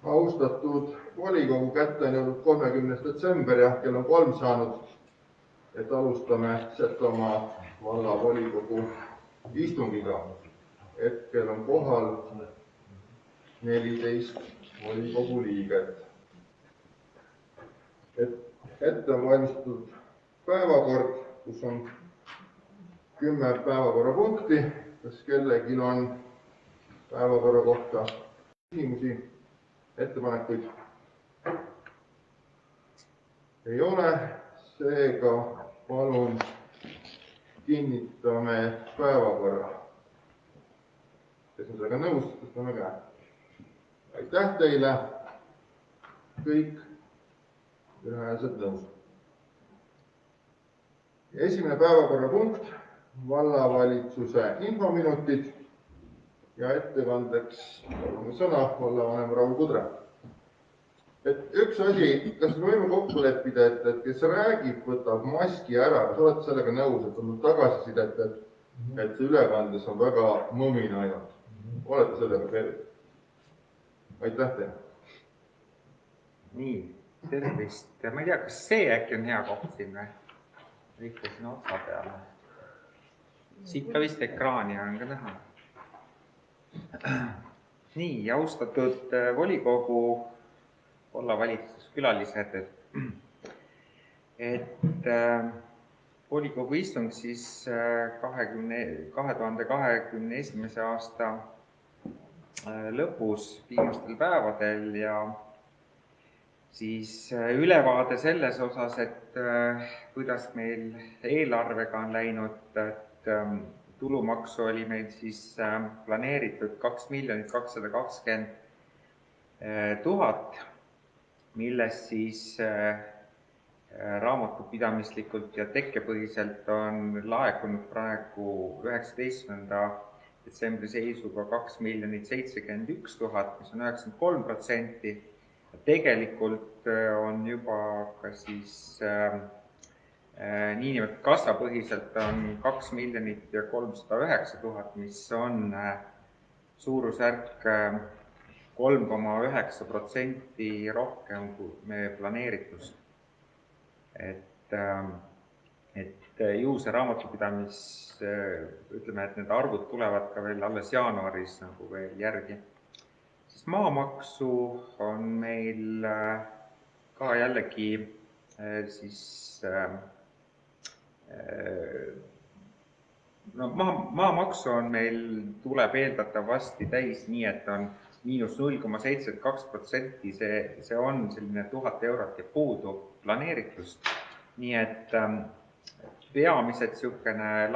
Austatud volikogu, kätte on jõudnud 30. detsember ja kell on 3 saanud, et alustame Setomaa valla volikogu istungiga. Hetkel on kohal 14 volikogu liiget. Ette on valmistatud päevakord, kus on 10 päevakorrapunkti. Kas kellelgi on päevakorra kohta küsimusi, ettepanekuid? Ei ole, seega palun kinnitame päevakorra. Kes on sellega nõus, tõstame käe. Aitäh teile, kõik ühehäälselt nõus. Esimene päevakorrapunkt, vallavalitsuse infominutid ja ettekandeks palun sõna vallavanem Raul Kudre. Üks asi, kas me võime kokku leppida, et kes räägib, võtab maski ära, kas olete sellega nõus, et on tagasisidet, et see ülekandes on väga mõmine ainult. Olete sellega selge? Aitäh teile. Nii, tervist. Ma ei tea, kas see äkki on hea koht siin või? Ikka sinna otsa peale. Siit ka vist ekraani on ka näha. Nii, austatud volikogu, vallavalitsuskülalised, et volikogu istung siis 2021. aasta lõpus viimastel päevadel ja siis ülevaade selles osas, et kuidas meil eelarvega on läinud, et tulumaksu oli meil siis planeeritud 2 220 000, millest siis raamatupidamislikult ja tekkepõhiselt on laekunud praegu 19. detsembri seisuga 2 071 000, mis on 93%. Tegelikult on juba ka siis niinimetatud kassapõhiselt on 2 309 000, mis on suurusjärk 3,9% rohkem kui me planeeritust. Et ju see raamatupidamis, ütleme, et need arvud tulevad ka veel alles jaanuaris nagu veel järgi. Siis maamaksu on meil ka jällegi siis maamaksu on meil tuleb eeldatavasti täis nii, et on -0,72%, see on selline 1000 eurot ja puudu planeeritust. Nii et peamised niisugune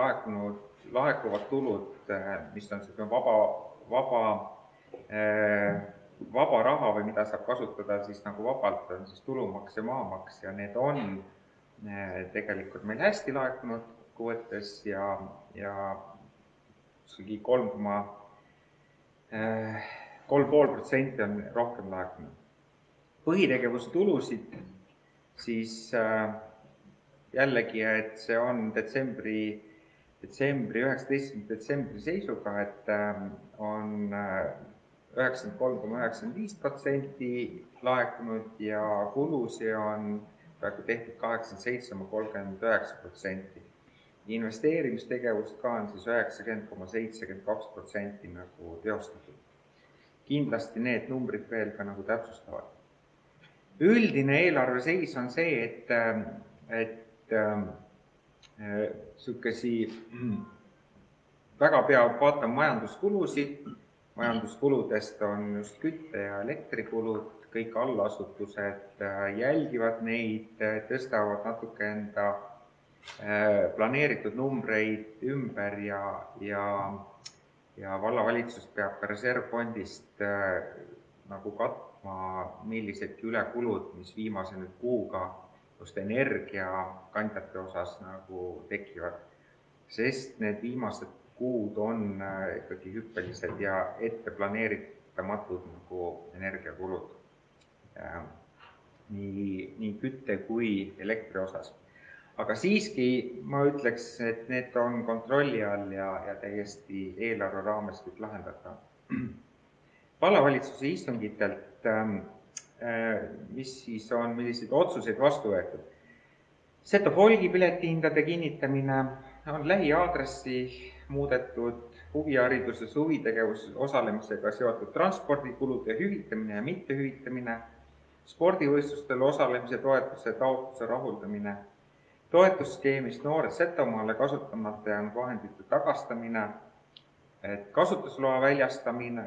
laekuvad tulud, mis on selline vaba raha või mida saab kasutada siis nagu vabalt, on siis tulumaks ja maamaks ja need on tegelikult meil hästi laekunud kokkuvõttes ja 3,5% on rohkem laekunud. Põhitegevustulusid siis jällegi, et see on 19. detsembri seisuga, et on 93,95% laekunud ja kulusi on praegu tehtud 87,39%. Investeerimistegevust ka on siis 90,72% nagu teostatud. Kindlasti need numbrid veel ka nagu täpsustavad. Üldine eelarve seis on see, et sihukesi väga peab vaatama majanduskuludest on just kütte- ja elektrikulud, kõik allasutused jälgivad neid, tõstavad natuke enda planeeritud numbreid ümber ja vallavalitsus peab ka reservfondist nagu katma millisedki ülekulud, mis viimase nüüd kuuga just energiakandjate osas nagu tekivad, sest need viimased kuud on ikkagi hüppelised ja ette planeeritamatud nagu energiakulud nii kütte kui elektri osas. Aga siiski ma ütleks, et need on kontrolli all ja täiesti eelarve raames kõik lahendatav. vallavalitsuse istungitelt, mis siis on, milliseid otsuseid vastu võetud. Seto Folgi piletihindade kinnitamine on lähiaadressi muudetud, huvihariduses, huvitegevuses osalemisega seotud transpordikulude hüvitamine ja mittehüvitamine, spordivõistlustel osalemise toetuse taotluse rahuldamine, toetusskeemist Noored Setomaale kasutamata jäänud vahendite tagastamine, kasutusloa väljastamine,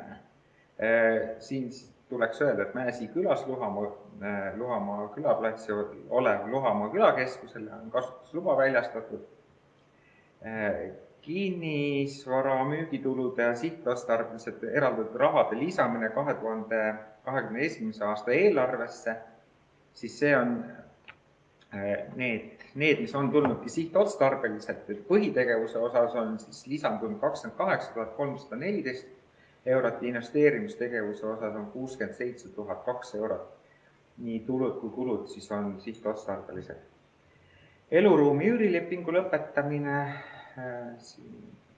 siin tuleks öelda, et Mäesi külas Luhamaa külaplatsi olev Luhamaa külakeskusele on kasutusluba väljastatud, kinnisvara müügitulude ja sihtotstarbeliselt eraldatud rahade lisamine 2021. aasta eelarvesse, siis see on need, mis on tulnudki sihtotstarbeliselt, et põhitegevuse osas on siis lisandunud 28 314 eurot, investeerimistegevuse osas on 67 002 eurot. Nii tulud kui kulud siis on sihtotstarbelised. Eluruumi üürilepingu lõpetamine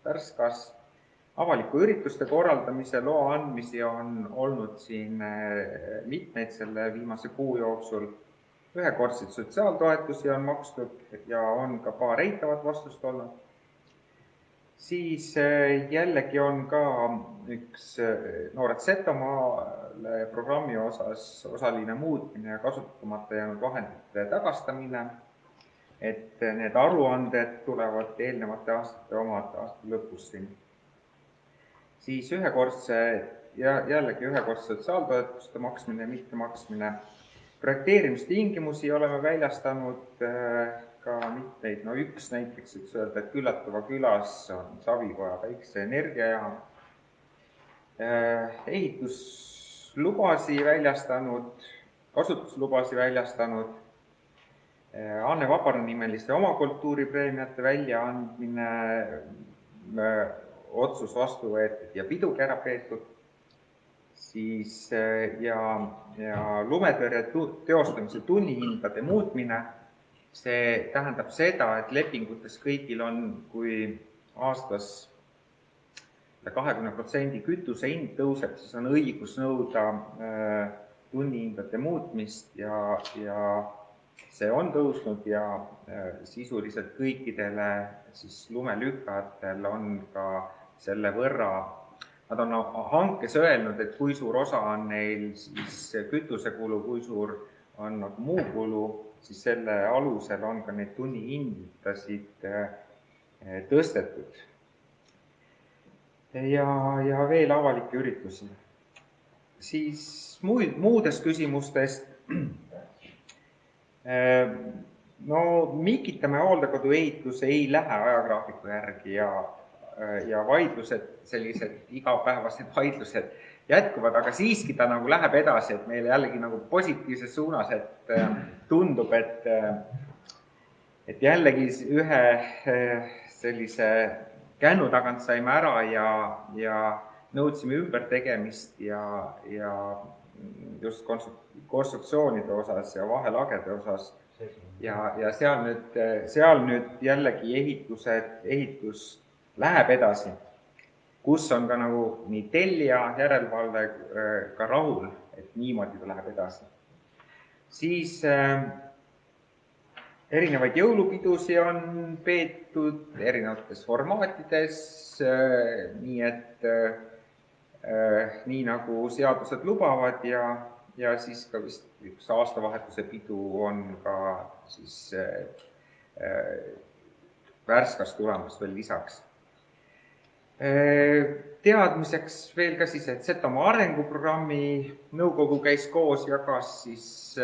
Värskas, avaliku ürituste korraldamise loa andmisi on olnud siin mitmeid selle viimase kuu jooksul. Ühekordseid sotsiaaltoetusi on makstud ja on ka paar eitavat vastust olnud. Siis jällegi on ka üks Noored Setomaale programmi osas osaline muutmine ja kasutamata jäänud vahendite tagastamine, et need aruanded tulevad eelnevate aastate omad aasta lõpus siin. Siis jällegi ühekordse sotsiaaltoetuste maksmine ja mittemaksmine. Projekteerimistingimusi oleme väljastanud ka mitmeid, üks näiteks, võiks öelda, et Küllatava külas on Savikoja väikse energiajaam. Ehituslubasi väljastanud, kasutuslubasi väljastanud, Anne Vabara nimeliste oma kultuuripreemiate väljaandmine, otsus vastu võetud ja pidugi ära peetud, siis ja lumetõrje teostamise tunnihindade muutmine. See tähendab seda, et lepingutes kõigil on, kui aastas 20% kütuse hind tõuseb, siis on õigus nõuda tunnihindade muutmist ja see on tõusnud ja sisuliselt kõikidele siis lumelükkajatel on ka selle võrra, nad on hankes öelnud, et kui suur osa on neil siis kütusekulu, kui suur on nagu muu kulu, siis selle alusel on ka neid tunnihindasid tõstetud. Ja veel avalikke üritusi. Siis muudest küsimustest. Mikitamäe hooldekodu ehitus ei lähe ajagraafiku järgi ja vaidlused, sellised igapäevased vaidlused jätkuvad, aga siiski ta nagu läheb edasi, et meile jällegi nagu positiivses suunas, et tundub, et jällegi ühe sellise kännu tagant saime ära ja nõudsime ümbertegemist ja just konstruktsioonide osas ja vahelagede osas ja seal nüüd jällegi ehitus läheb edasi, kus on ka nagu nii tellija järelevalve ka rahul, et niimoodi ta läheb edasi. Siis erinevaid jõulupidusi on peetud erinevates formaatides, nii et nii nagu seadused lubavad ja siis ka vist üks aastavahetuse pidu on ka siis Värskas tulemas veel lisaks. Teadmiseks veel ka siis, et Setomaa arenguprogrammi nõukogu käis koos, jagas siis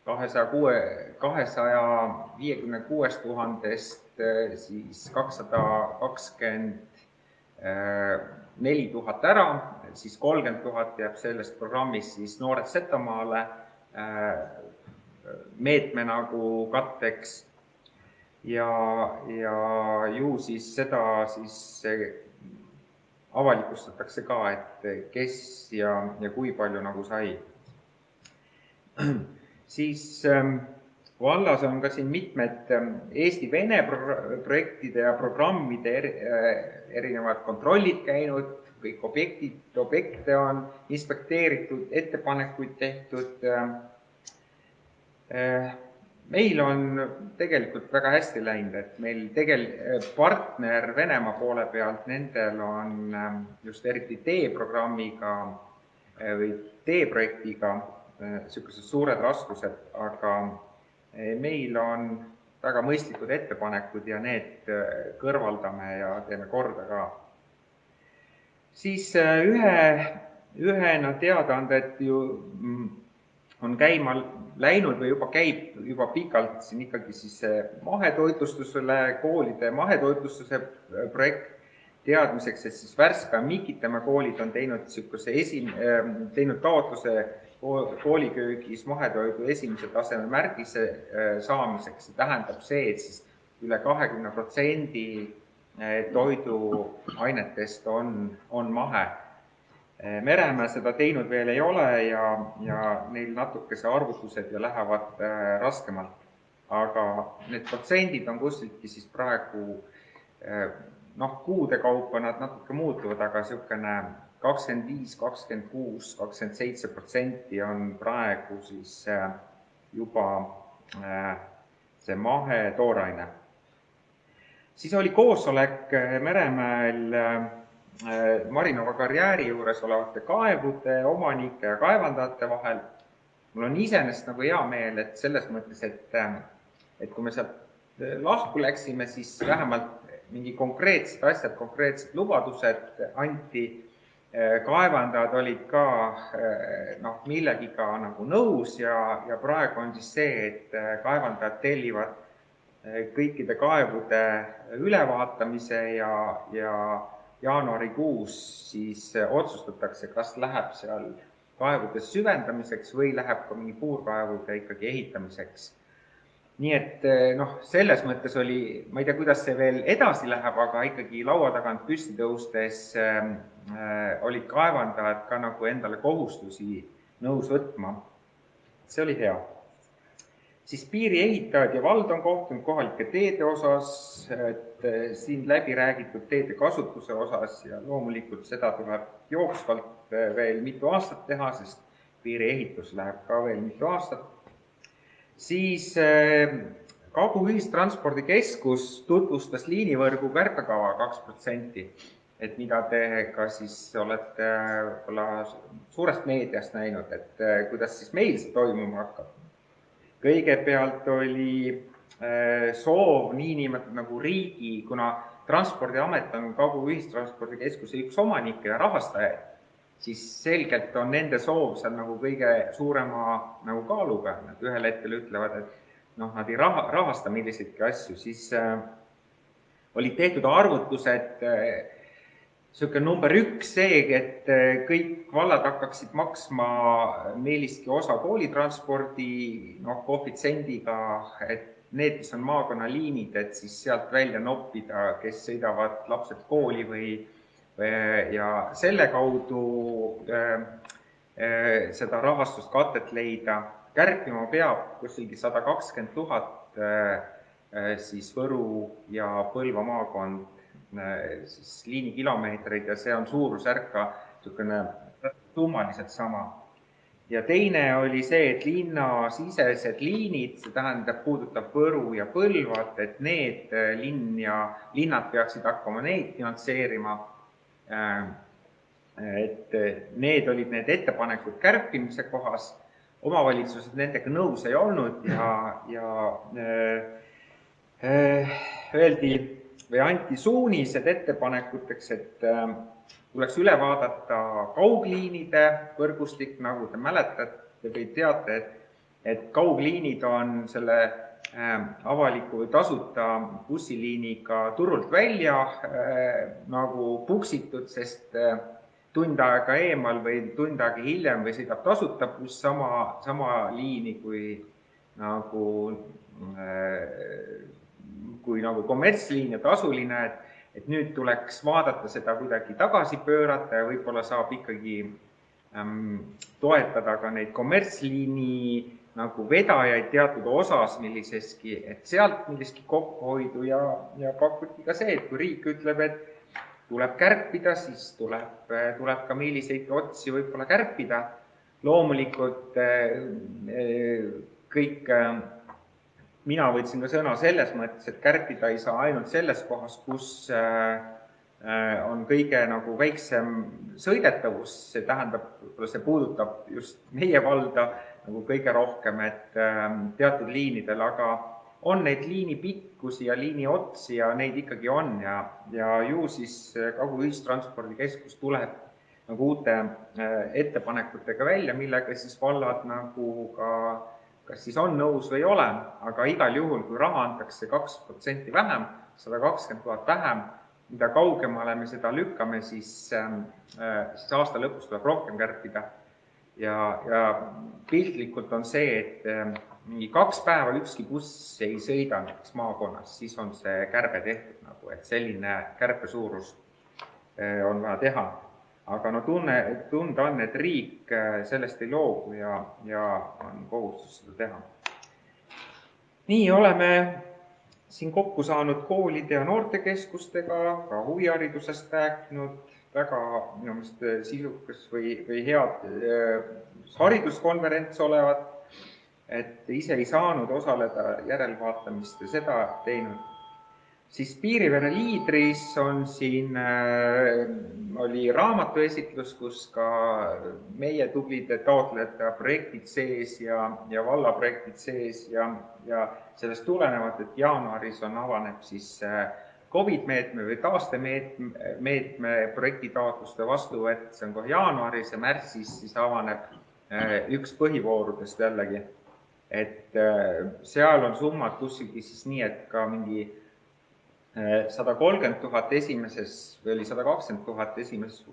256 000 siis 224 000 ära, siis 30 000 jääb sellest programmist siis Noored Setomaale meetme nagu katteks ja ju siis seda siis avalikustatakse ka, et kes ja kui palju nagu sai. Siis vallas on ka siin mitmed Eesti-Vene projektide ja programmide erinevad kontrollid käinud, kõik objekte on inspekteeritud, ettepanekuid tehtud. Meil on tegelikult väga hästi läinud, et meil partner Venemaa poole pealt, nendel on just eriti T-programmiga või T-projektiga niisugused suured raskused, aga meil on väga mõistlikud ettepanekud ja need kõrvaldame ja teeme korda ka. Siis ühena teadaanded ju on käima läinud või juba käib juba pikalt siin ikkagi siis mahetoitlustusele, koolide mahetoitlustuse projekt teadmiseks, et siis Värska ja Mikitamäe koolid on teinud teinud taotluse kooliköögis mahetoidu esimese taseme märgise saamiseks. See tähendab see, et siis üle 20% toiduainetest on mahe. Meremäe seda teinud veel ei ole ja neil natukese arvutused ja lähevad raskemalt. Aga need protsendid on kuskiltki siis praegu, kuude kaupa nad natuke muutuvad, aga niisugune 25, 26, 27% on praegu siis juba see mahetooraine. Siis oli koosolek Meremäel Marinova karjääri juures olevate kaevude omanike ja kaevandajate vahel. Mul on iseenesest nagu hea meel, et selles mõttes, et kui me sealt lahku läksime, siis vähemalt mingi konkreetsed asjad, konkreetsed lubadused anti. Kaevandajad olid ka millegiga nagu nõus ja praegu on siis see, et kaevandajad tellivad kõikide kaevude ülevaatamise ja jaanuarikuus siis otsustatakse, kas läheb seal kaevudes süvendamiseks või läheb ka mingi puurkaevude ikkagi ehitamiseks. Nii et selles mõttes oli, ma ei tea, kuidas see veel edasi läheb, aga ikkagi laua tagant püsti tõustes olid kaevandajad ka nagu endale kohustusi nõus võtma. See oli hea. Siis piiriehitajad ja vald on kohtunud kohalike teede osas, et siin läbi räägitud teede kasutuse osas ja loomulikult seda tuleb jooksvalt veel mitu aastat teha, sest piiriehitus läheb ka veel mitu aastat. Siis Kagu ühistranspordikeskus tutvustas liinivõrgu kärpekava 2%, et mida te ka siis olete suurest meediast näinud, et kuidas siis meil see toimuma hakkab. Kõigepealt oli soov niinimetatud nagu riigi, kuna Transpordiamet on Kagu ühistranspordikeskuse üks omanikke ja rahastajaid, siis selgelt on nende soov seal nagu kõige suurema nagu kaaluga. Nad ühel hetkel ütlevad, et nad ei rahasta milliseidki asju, siis olid tehtud arvutused, niisugune number 1 see, et kõik vallad hakkaksid maksma meeliski osa koolitranspordi koefitsendiga, et need, mis on maakonnaliinid, et siis sealt välja noppida, kes sõidavad lapsed kooli ja selle kaudu seda rahastust katet leida. Kärpima peab kuskilgi 120 000 siis Võru ja Põlva maakond siis liinikilomeetreid ja see on suurusjärk ka summaliselt sama. Ja teine oli see, et linnasisesed liinid, see tähendab puudutab Võru ja Põlvat, et need linnad peaksid hakkama neid finantseerima. Et need olid need ettepanekud kärpimise kohas, omavalitsused nendega nõus ei olnud ja öeldi või anti suunised ettepanekuteks, et tuleks üle vaadata kaugliinide võrgustik, nagu te mäletate või teate, et kaugliinid on selle avaliku või tasuta bussiliiniga turult välja nagu puksitud, sest tund aega eemal või tund aega hiljem või sõidab tasuta buss sama liini kui kommertsliin ja tasuline, et nüüd tuleks vaadata seda kuidagi tagasi pöörata ja võib-olla saab ikkagi toetada ka neid kommertsliini nagu vedajaid teatud osas milliseski, et sealt milliski kokkuhoidu ja pakuti ka see, et kui riik ütleb, tuleb kärpida, siis tuleb ka milliseid otsi võib-olla kärpida. Loomulikult kõik, mina võtsin ka sõna selles mõttes, et kärpida ei saa ainult selles kohas, kus on kõige nagu väiksem sõidetavus, see tähendab, see puudutab just meie valda nagu kõige rohkem, et teatud liinidel, aga on neid liini pikkusi ja liini otsi ja neid ikkagi on ja ju siis Kagu ühistranspordikeskus tuleb nagu uute ettepanekutega välja, millega siis vallad nagu kas siis on nõus või ei ole, aga igal juhul, kui raha antakse 2% vähem, 120 000 vähem, mida kaugemale me seda lükkame, siis aasta lõpus tuleb rohkem kärpida. Ja piltlikult on see, et mingi 2 päeva ükski buss ei sõida näiteks maakonnas, siis on see kärbe tehtud nagu, et selline kärpe suurus on vaja teha. Aga no tunda on, et riik sellest ei loobu ja on kohustus seda teha. Nii oleme siin kokku saanud koolide ja noortekeskustega, ka huviharidusest rääkinud, väga minu meelest sisukas või head hariduskonverents olevat, et ise ei saanud osaleda järelvaatamist ja seda teinud. Siis Piirivere liidris on siin, oli raamatuesitlus, kus ka meie tublide taotlejate projektid sees ja vallaprojektid sees ja sellest tulenevat, et jaanuaris avaneb siis COVID-meetme või taastemeetme projektitaotluste vastuvõtt, see on kohe jaanuaris ja märtsis siis avaneb üks põhivoorudest jällegi. Et seal on summad kuskilgi siis nii, et ka mingi 130 000 esimeses või oli 120 000 esimeses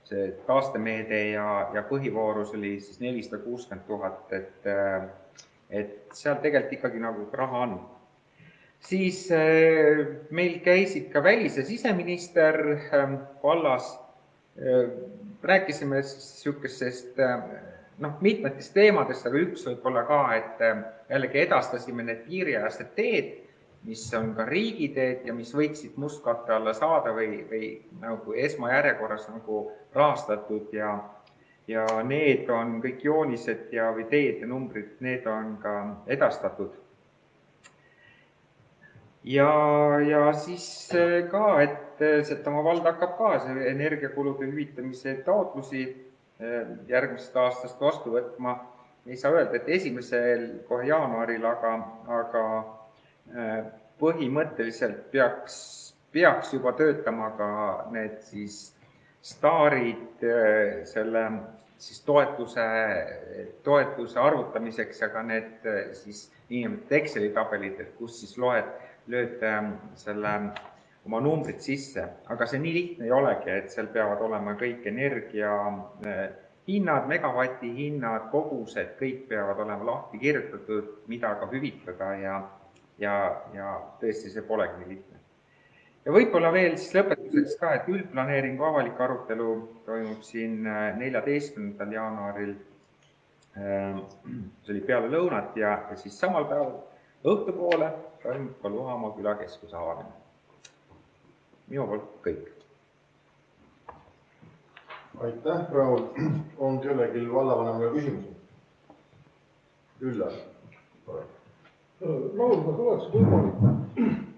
see taastemeede ja põhivoorus oli siis 460 000, et seal tegelikult ikkagi nagu raha on. Siis meil käisid ka välis- ja siseminister vallas, rääkisime sihukesest mitmetest teemadest, aga üks võib-olla ka, et jällegi edastasime need piiriäärsed teed, mis on ka riigiteed ja mis võiksid mustkatte alla saada või nagu esmajärjekorras nagu rahastatud ja need on kõik joonised või teed ja numbrid, need on ka edastatud. Ja siis ka, et Setomaa vald hakkab ka energiakulude hüvitamise taotlusi järgmisest aastast vastu võtma. Ei saa öelda, et esimesel kohe jaanuaril, aga põhimõtteliselt peaks juba töötama ka need siis staarid selle siis toetuse arvutamiseks ja ka need siis inimesed Exceli tabelid, et kus siis lööd selle oma numbrid sisse, aga see nii lihtne ei olegi, et seal peavad olema kõik energia hinnad, megavati hinnad, kogused, kõik peavad olema lahti kirjutatud, mida ka hüvitada ja tõesti see polegi nii lihtne. Ja võib-olla veel siis lõpetuseks ka, et üldplaneeringu avalik arutelu toimub siin 14. jaanuaril, see oli peale lõunat ja siis samal päeval õhtupoole toimub ka Luhamaa külakeskuse avamine. Minu poolt kõik. Aitäh, Raul. On kellelgi vallavanemale küsimusi? Üllar. Raul, kas oleks võimalik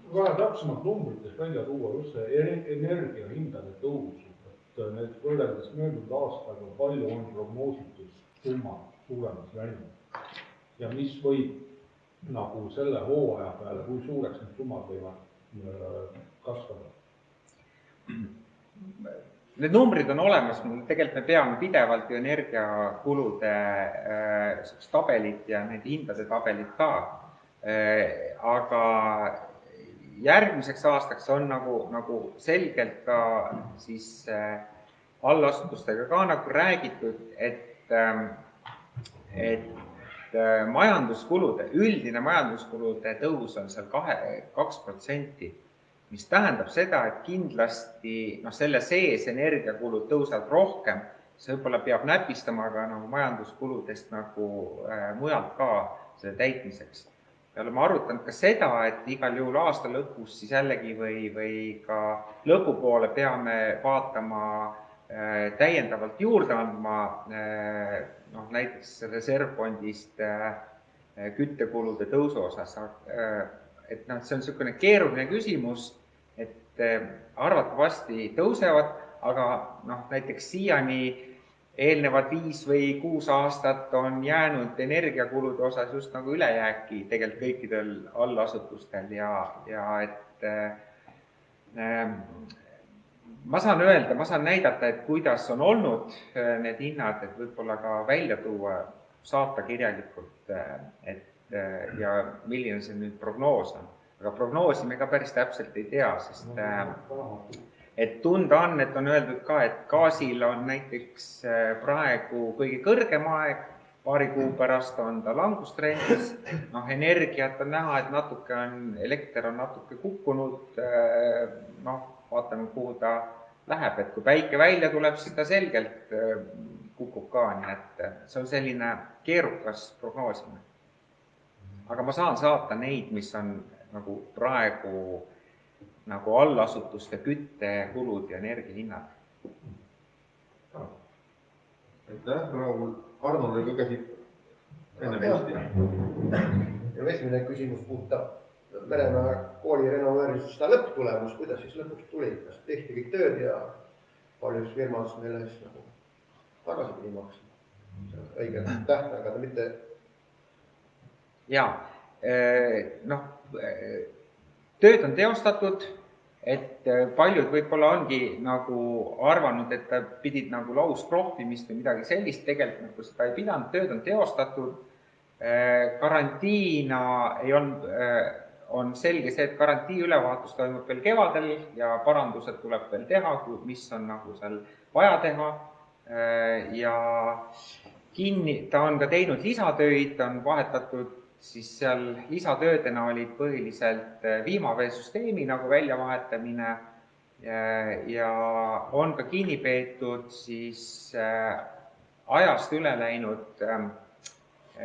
vähe täpsemalt numbrites välja tuua just see energiahindade tõus, et need võrreldes möödunud aastaga palju on prognoositud summad suuremaks läinud ja mis võib nagu selle hooaja peale, kui suureks need summad võivad kasvada? Need numbrid on olemas, tegelikult me peame pidevalt ju energiakulude tabelit ja need hindade tabelit ka, aga järgmiseks aastaks on nagu selgelt ka siis allasutustega ka nagu räägitud, et üldine majanduskulude tõus on seal 2%, mis tähendab seda, et kindlasti selle sees energiakulud tõusavad rohkem, see võib-olla peab näpistama ka nagu majanduskuludest nagu mujalt ka selle täitmiseks. me oleme arutanud ka seda, et igal juhul aasta lõpus siis jällegi või ka lõpupoole peame vaatama täiendavalt juurde andma näiteks reservfondist küttekulude tõusu osas. Et see on niisugune keeruline küsimus, et arvatavasti tõusevad, aga näiteks siiani eelnevad 5 või 6 aastat on jäänud energiakulude osas just nagu ülejääki tegelikult kõikidel allasutustel ja et ma saan näidata, et kuidas on olnud need hinnad, et võib-olla ka välja tuua, saata kirjalikult, ja milline see nüüd prognoos on. Aga prognoosi me ka päris täpselt ei tea, sest et tunda on, et on öeldud ka, et gaasil on näiteks praegu kõige kõrgem aeg, paari kuu pärast on ta langustrendis, energiat on näha, et elekter on natuke kukkunud, vaatame, kuhu ta läheb, et kui päike välja tuleb, siis ta selgelt kukub ka, nii et see on selline keerukas prognoosimine. Aga ma saan saata neid, mis on nagu praegu nagu allasutuste küttekulud ja energiahinnad. Aitäh, Raul. Arnold oli ka käsi enne püsti. Ja esimene küsimus puudutab Meremäe kooli renoveerimisest seda lõpptulemus, kuidas siis lõpuks tuli, kas tehti kõik tööd ja paljus firmas meile siis nagu tagasi pidi maksma õige tähtaega, mitte... Jaa, tööd on teostatud, et paljud võib-olla ongi nagu arvanud, et pidid nagu lauskrohvimist või midagi sellist, tegelikult nagu seda ei pidanud, tööd on teostatud, karantiina ei olnud, on selge see, et karantii ülevaatus toimub veel kevadel ja parandused tuleb veel teha, mis on nagu seal vaja teha ja ta on ka teinud lisatöid, on vahetatud siis seal lisatöödena olid põhiliselt viimaveesüsteemi nagu väljavahetamine ja on ka kinni peetud siis ajast üle läinud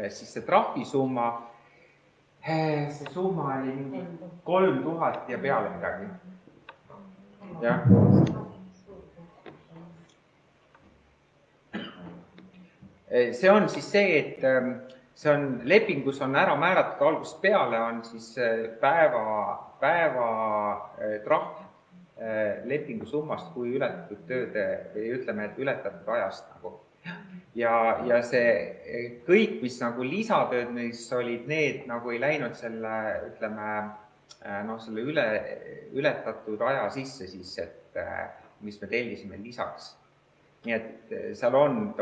siis see trahvisumma. See summa oli mingi 3000 ja peale midagi. Jah. See on siis see, et see on lepingus on ära määratud algusest peale, on siis päeva trahv lepingu summast, kui ületatud tööde või ütleme, et ületatud ajast nagu. Ja see kõik, mis nagu lisatööd, mis olid need, nagu ei läinud selle, ütleme, selle ületatud aja sisse siis, et mis me tellisime lisaks. Nii et seal on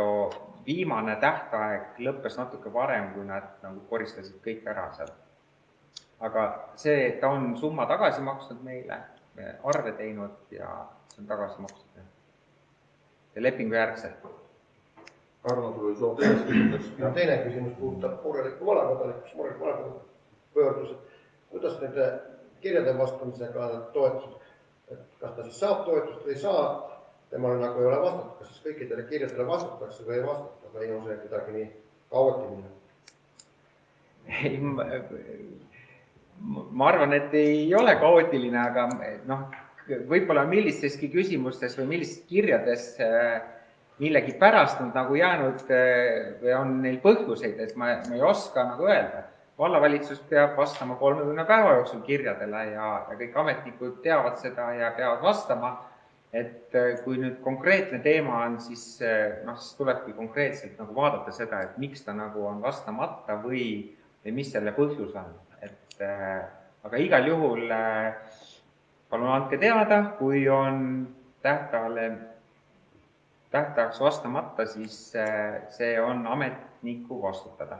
viimane tähtaeg lõppes natuke varem, kui nad nagu koristasid kõik ära seal. Aga ta on summa tagasi maksnud meile, arve teinud ja see on tagasi maksnud. Ja lepingu järgselt. Arno, sul oli soov teine küsimus. Ja teine küsimus puudutab Murelikku vanakodanikud, kus Murelikku vanakodanikud pöördused. Kuidas nende kirjade vastamisega toetused, kas ta siis saab toetust või ei saa? Temale nagu ei ole vastatud, kas siis kõikidele kirjadele vastatakse või ei vastata, või on see kuidagi nii kaootiline? Ma arvan, et ei ole kaootiline, aga võib-olla millisteski küsimustes või millistes kirjades millegi pärast on nagu jäänud või on neil põhjuseid, et ma ei oska nagu öelda. Vallavalitsus peab vastama 30 päeva jooksul kirjadele ja kõik ametnikud teavad seda ja peavad vastama. Et kui nüüd konkreetne teema on, siis tulebki konkreetselt nagu vaadata seda, et miks ta nagu on vastamata või mis selle põhjus on. Aga igal juhul palun andke teada, kui on tähtajaks vastamata, siis see on ametniku vastutada.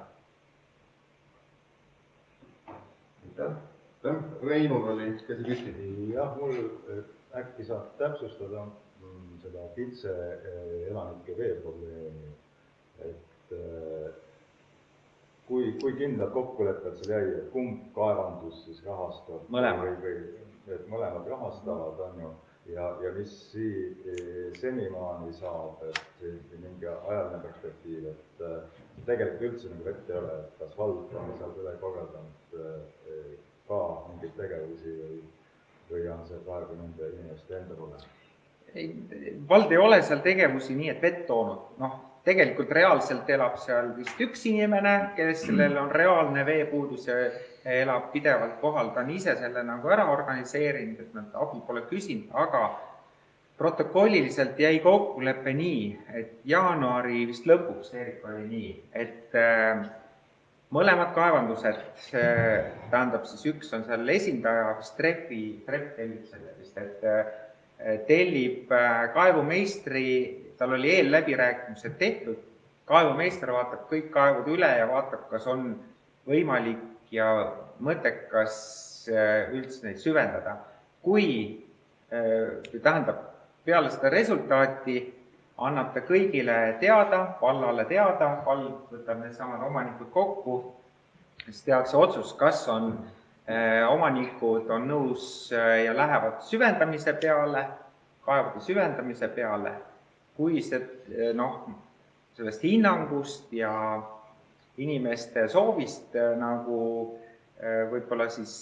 Reinul oli käsi püsti. Jah, mul äkki saab täpsustada seda Kitse elanike veeprobleemi, et kui kindlalt kokkuleppel seal jäi, et kumb kaevandus siis rahastab mõlemad. Et mõlemad rahastavad, on ju, ja mis senimaani saab, et mingi ajaline perspektiiv, et tegelikult üldse nagu vett ei ole, et kas vald on seal kuidagi korraldanud ka mingeid tegevusi või on see praegu nende inimeste enda pole? Vald ei ole seal tegevusi nii, et vett toonud. Tegelikult reaalselt elab seal vist üks inimene, kellel on reaalne veepuudus ja elab pidevalt kohal. Ta on ise selle nagu ära organiseerinud, et nad abi pole küsinud, aga protokolliliselt jäi kokkulepe nii, et jaanuari vist lõpuks, Erik, oli nii, et mõlemad kaevandused, tähendab siis üks on seal esindaja, vist Trepp tellib selle vist, et tellib kaevumeistri, tal oli eelläbirääkimised tehtud, kaevumeister vaatab kõik kaevud üle ja vaatab, kas on võimalik ja mõttekas üldse neid süvendada. Kui tähendab, peale seda resultaati annab ta kõigile teada, vallale teada, vald võtab need samad omanikud kokku, siis tehakse otsus, kas on omanikud on nõus ja lähevad süvendamise peale, kaevude süvendamise peale, kui sellest hinnangust ja inimeste soovist nagu võib-olla siis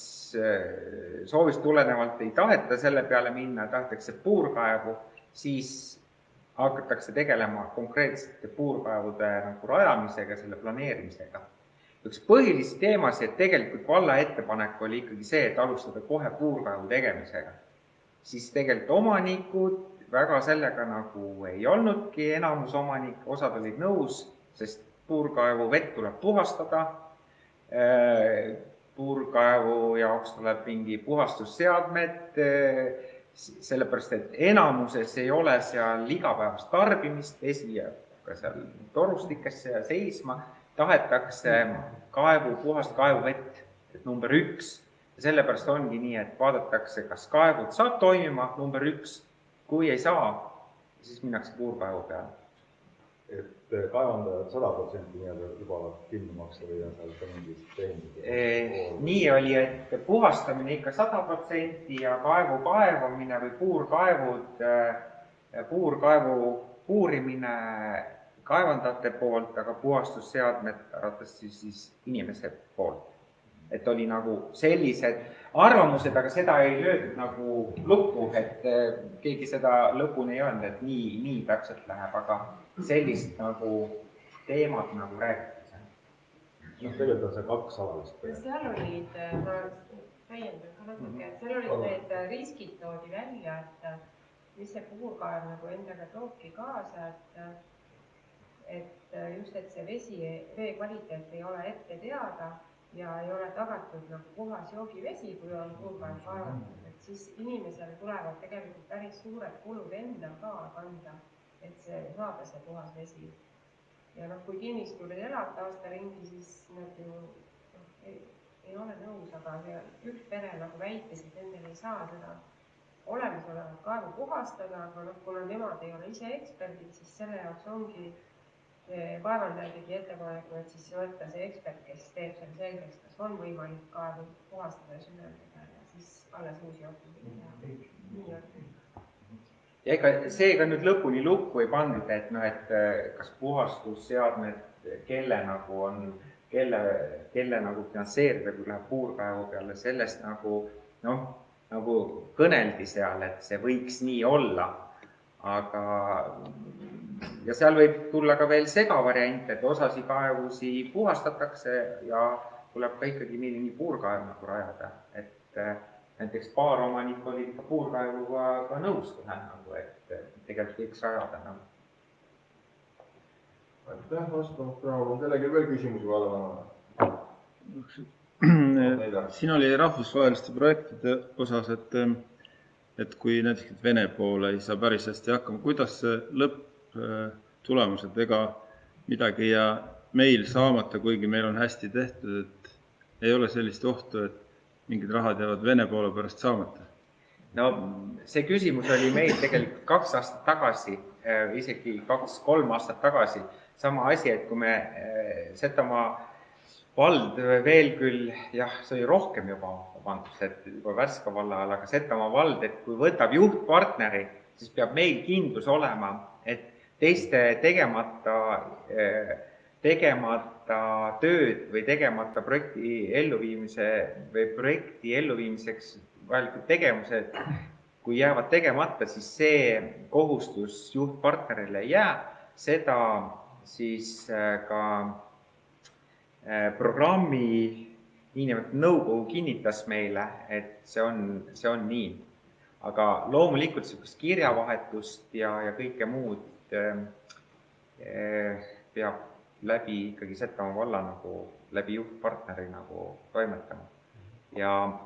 soovist tulenevalt ei taheta selle peale minna, tahetakse puurkaevu, siis hakatakse tegelema konkreetsete puurkaevude nagu rajamisega, selle planeerimisega. Üks põhilisi teemasid, et tegelikult valla ettepanek oli ikkagi see, et alustada kohe puurkaevu tegemisega. Siis tegelikult omanikud väga sellega nagu ei olnudki, enamus omanik, osad olid nõus, sest puurkaevu vett tuleb puhastada, puurkaevu jaoks tuleb mingi puhastusseadmed, sellepärast, et enamuses ei ole seal igapäevast tarbimist, vesi jääb ka seal torustikesse ja seisma, tahetakse puhast kaevuvett, et number 1. Ja sellepärast ongi nii, et vaadatakse, kas kaevud saab toimima, number 1. Kui ei saa, siis minnakse puurkaevu peale. Et kaevandajad 100% juba kinni maksta või on seal ka mingid tehingud? Nii oli, et puhastamine ikka 100% ja kaevu kaevamine või puurkaevu puurimine kaevandajate poolt, aga puhastusseadmed arvatavasti siis inimese poolt. Et oli nagu sellised arvamused, aga seda ei löödud nagu lukku, et keegi seda lõpuni ei öelnud, et nii täpselt läheb, aga sellist nagu teemat nagu räägitakse. Tegelikult on see 2 alalist. Seal olid, ma täiendan ka natuke, et seal olid need riskid toodi välja, et mis see puurkaev nagu endaga toobki kaasa, et just, et see vee kvaliteet ei ole ette teada ja ei ole tagatud nagu puhas joogivesi, kui on puurkaev kaevatud, et siis inimesele tulevad tegelikult päris suured kulud enda ka kanda, et saada see puhas vesi. Ja kui kinnistul elab aasta ringi, siis nad ju ei ole nõus, aga üks pere nagu väitis, et nendel ei saa seda olemasolevat kaevu puhastada, aga kuna nemad ei ole ise eksperdid, siis selle jaoks ongi kaevandaja tegi ettepaneku, et siis võtta see ekspert, kes teeb selle selgeks, kas on võimalik kaevu puhastada ja süvendada ja siis alles uusi otsuseid teha. Ja ega seega nüüd lõpuni lukku ei pandud, et kas puhastusseadmed, kelle nagu finantseerida, kui läheb puurkaevu peale, sellest nagu kõneldi seal, et see võiks nii olla, aga ja seal võib tulla ka veel segavariant, et osasi kaevusi puhastatakse ja tuleb ka ikkagi nii puurkaev nagu rajada, et näiteks paar omanik oli ikka puurkaevuga ka nõus kohe, et tegelikult võiks rajada. Aitäh vastamast, Raul. On kellegi veel küsimusi valvama? Siin oli rahvusvaheliste projektide osas, et kui näiteks Vene poole ei saa päris hästi hakkama, kuidas see lõpptulemused, ega midagi ja meil saamata, kuigi meil on hästi tehtud, et ei ole sellist ohtu, et mingid rahad jäävad Vene poole pärast saamata? No see küsimus oli meil tegelikult 2 aastat tagasi, isegi 2-3 aastat tagasi. Sama asi, et kui me Setomaa vald veel küll, see oli rohkem juba, et juba Värska valla all, aga Setomaa vald, et kui võtab juhtpartneri, siis peab meil kindlus olema, et teiste tegemata tegemata tööd või tegemata projekti elluviimiseks vajalikud tegevused, kui jäävad tegemata, siis see kohustus juhtpartnerile ei jää, seda siis ka programmi niinimetatud nõukogu kinnitas meile, et see on nii. Aga loomulikult sellist kirjavahetust ja kõike muud peab läbi ikkagi Setomaa valla läbi juhtpartneri toimetama. Ja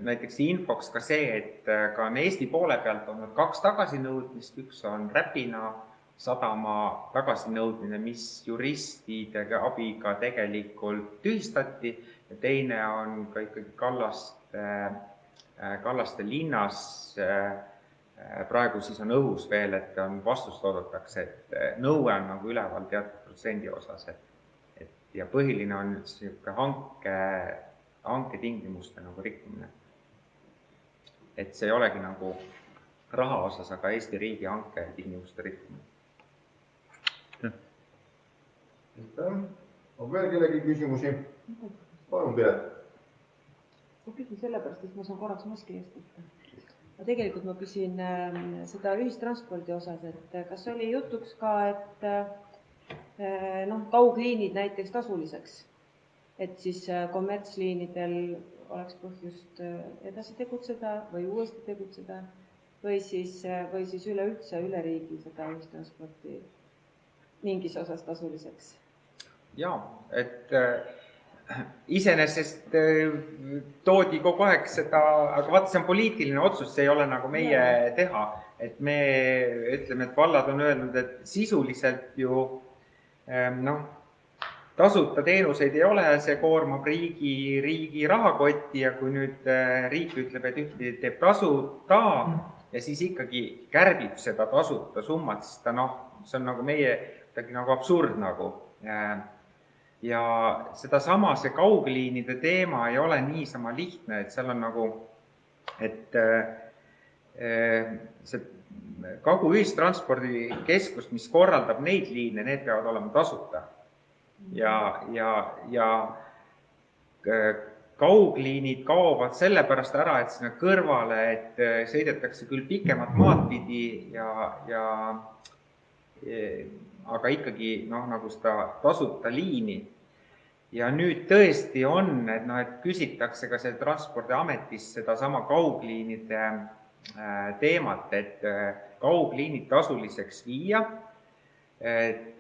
näiteks infoks ka see, et ka on Eesti poole pealt olnud 2 tagasinõudmist, üks on Räpina sadama tagasinõudmine, mis juristide abiga tegelikult tühistati ja teine on ka ikkagi Kallaste linnas, praegu siis on õhus veel, et on vastust oodatakse, et nõue on üleval teatud protsendi osas, ja põhiline on hanketingimuste rikkumine. Et see ei olegi raha osas, aga Eesti riigi hanketingimuste rikkumine. On veel kellegi küsimusi? Palun, Piret. Ma küsin sellepärast, et ma saan korraks maski eest võtta. Tegelikult ma küsin seda ühistranspordi osas, et kas oli jutuks ka, et kaugliinid näiteks tasuliseks, et siis kommertsliinidel oleks põhjust edasi tegutseda või uuesti tegutseda või siis üleüldse üle riigi seda ühistransporti mingis osas tasuliseks? Jaa, et iseenesest toodi kogu aeg seda, aga vaata, see on poliitiline otsus, see ei ole meie teha. Et me ütleme, et vallad on öelnud, et sisuliselt ju tasuta teenuseid ei ole, see koormab riigi rahakotti ja kui nüüd riik ütleb, et ühtedi teeb tasuta ja siis ikkagi kärbib seda tasuta summat, siis see on meie absurd . Ja sedasama see kaugliinide teema ei ole niisama lihtne, et seal on et see Kagu ühistranspordikeskus, mis korraldab neid liine, need peavad olema tasuta. Ja kaugliinid kaovad sellepärast ära, et sinna kõrvale, et sõidetakse küll pikemat maad pidi aga ikkagi seda tasuta liini. Ja nüüd tõesti on, et küsitakse ka see Transpordiametis sedasama kaugliinide teemat, et kaugliinid tasuliseks viia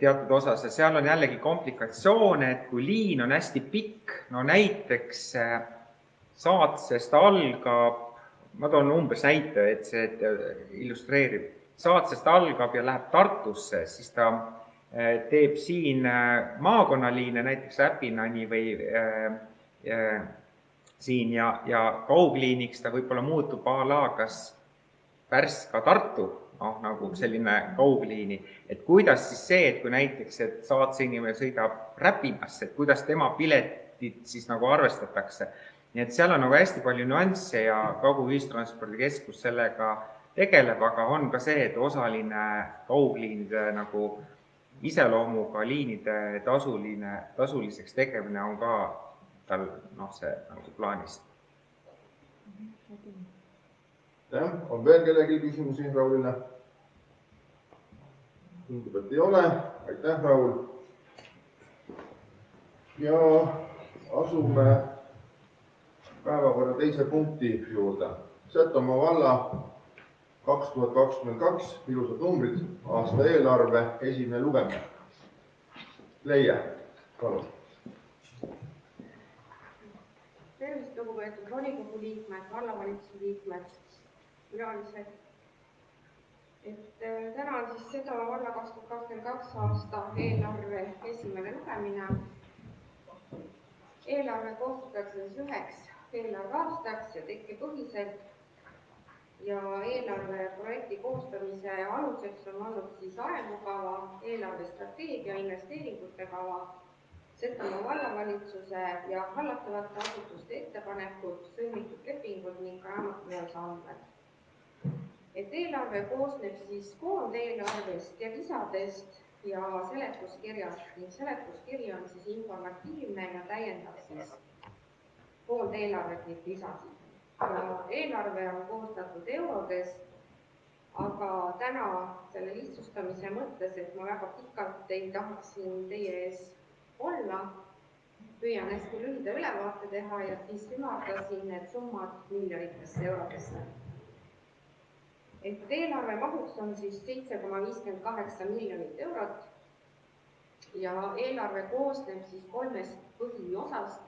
teatud osas ja seal on jällegi komplikatsioone, et kui liin on hästi pikk, näiteks Saatsest algab, ma toon umbes näite, et see illustreerib, Saatsest algab ja läheb Tartusse, siis ta teeb siin maakonnaliine, näiteks Räpinani või siin ja kaugliiniks ta võib-olla muutub kas Pärska Tartu, selline kaugliini. Et kuidas siis see, et kui näiteks Saatse inimene sõidab Räpinasse, et kuidas tema piletit siis arvestatakse. Nii et seal on hästi palju nüansse ja Kagu ühistranspordikeskus sellega tegeleb, aga on ka see, et osaline kaugliinide iseloomuga liinide tasuliseks tegemine on ka tal see plaanis. On veel kellegi küsimusi Raulile? Tundub, et ei ole. Aitäh, Raul. Ja asume päevakorra teise punkti juurde. Setomaa valla 2022 ilusad numbrid, aasta eelarve, esimene lugemine. Leia, palun. Tervist, lugupeetud volikogu liikmed, vallavalitsuse liikmed, külalised. Täna on siis Setomaa valla 2022 aasta eelarve esimene lugemine. Eelarve koostatakse üheks eelarveaastaks ja tekkepõhiselt. Ja eelarve projekti koostamise aluseks on olnud siis arengukava, eelarvestrateegia, investeeringute kava, Setomaa vallavalitsuse ja hallatavate asutuste ettepanekud, sõlmitud lepingud ning raamatupidavuse andmed. Et eelarve koosneb siis koondeelarvest ja lisadest ja seletuskirjast ning seletuskiri on siis informatiivne ja täiendab siis poolt eelarvet ning lisasid. Ja eelarve on koostatud eurodes, aga täna selle lihtsustamise mõttes, et ma väga pikalt ei tahaks siin teie ees olla, püüan hästi lühida ülevaate teha ja siis ümardasin need summad miljonitesse eurodesse. Et eelarve mahuks on siis 7,58 miljonit eurot ja eelarve koosneb siis 3 põhiosast.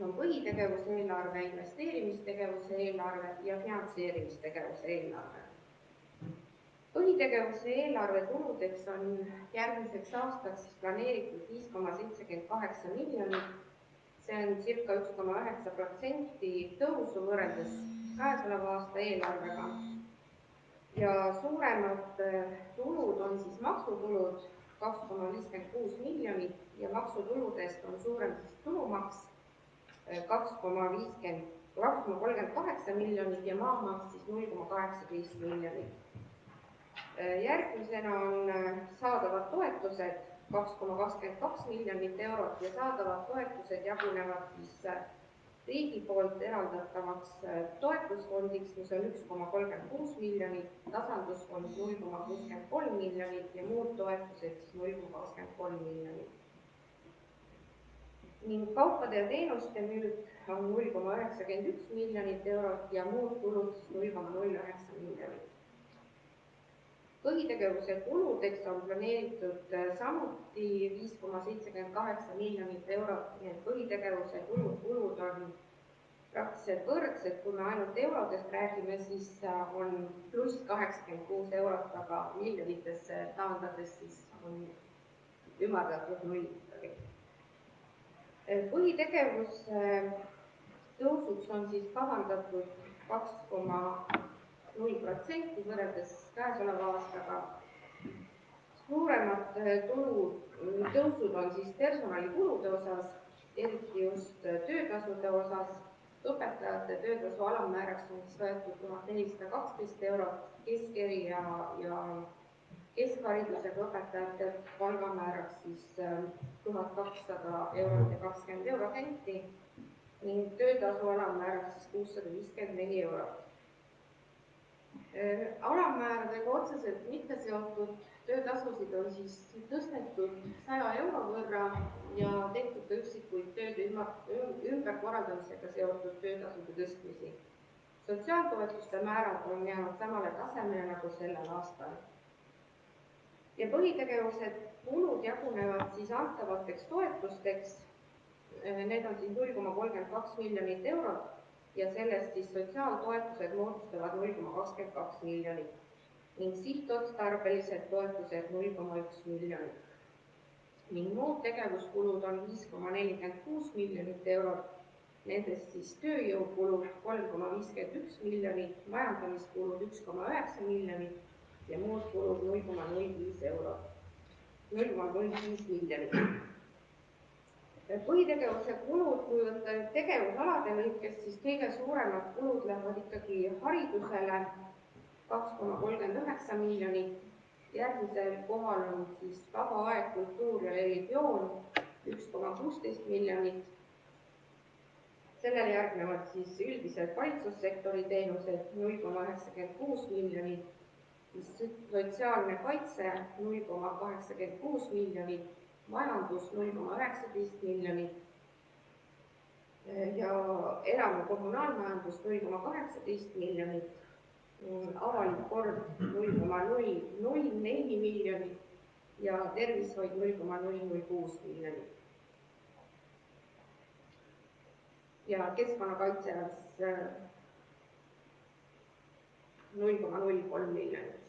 On põhitegevuse eelarve, investeerimistegevuse eelarve ja finantseerimistegevuse eelarve. Põhitegevuse eelarve tuludeks on järgmiseks aastaks planeeritud 5,78 miljonit. See on circa 1,9% tõusu võrreldes käesoleva aasta eelarvega. Ja suuremad tulud on siis maksutulud 2,56 miljonit ja maksutuludest on suurem siis tulumaks 2,38 miljonit ja maamaks siis 0,18 miljonit. Järgmisena on saadavad toetused 2,22 miljonit eurot ja saadavad toetused jagunevad siis riigi poolt eraldatavaks toetusfondiks, mis on 1,36 miljonit, tasandusfond 0,63 miljonit ja muud toetused siis 0,23 miljonit. Ning kaupade ja teenuste müük on 0,91 miljonit eurot ja muud kulud 0,09 miljonit. Põhitegevuse kuludeks on planeeritud samuti 5,78 miljonit eurot, nii et põhitegevuse kulud on praktiliselt võrdsed, kui me ainult eurodest räägime, siis on pluss 86 eurot, aga miljonitesse taandades siis on ümardatud null. Põhitegevus tõusuks on siis kavandatud 2,0% võrreldes käesoleva aastaga. Suuremad tõusud on siis personalikulude osas, eriti just töötasude osas. Õpetajate töötasu alammääraks on siis võetud 1412 eurot, keskeri ja keskharidusega õpetajate palgamääraks siis 1200 eurot ja 20 eurosenti ning töötasu alammääraks siis 654 eurot. Alammääradega otseselt mitte seotud töötasusid on siis tõstetud 100 euro võrra ja tehtud ka üksikuid tööde ümberkorraldamisega seotud töötasude tõstmisi. Sotsiaaltoetuste määrad on jäänud samale tasemele nagu sellel aastal. Ja põhitegevused kulud jagunevad siis antavateks toetusteks. Need on siis 0,32 miljonit eurot ja sellest siis sotsiaaltoetused moodustavad 0,22 miljonit ning sihtotstarbelised toetused 0,1 miljonit. Ning muud tegevuskulud on 5,46 miljonit eurot, nendest siis tööjõukulud 3,51 miljonit, majandamiskulud 1,9 miljonit ja muud kulud 0,05 miljonit. Põhitegevuse kulud, kui võtta tegevusalade lõikes, siis kõige suuremad kulud lähevad ikkagi haridusele 2,39 miljonit. Järgmisel kohal on siis vaba aeg, kultuur ja religioon 1,16 miljonit. Sellele järgnevad siis üldiselt valitsussektori teenused 0,96 miljonit, sotsiaalne kaitse 0,86 miljonit, majandus 0,19 miljonit ja elamu kommunaalmajandus 0,18 miljonit, avalik kord 0,004 miljonit ja tervishoid 0,006 miljonit. Ja keskkonnakaitse on 0,03 miljonit.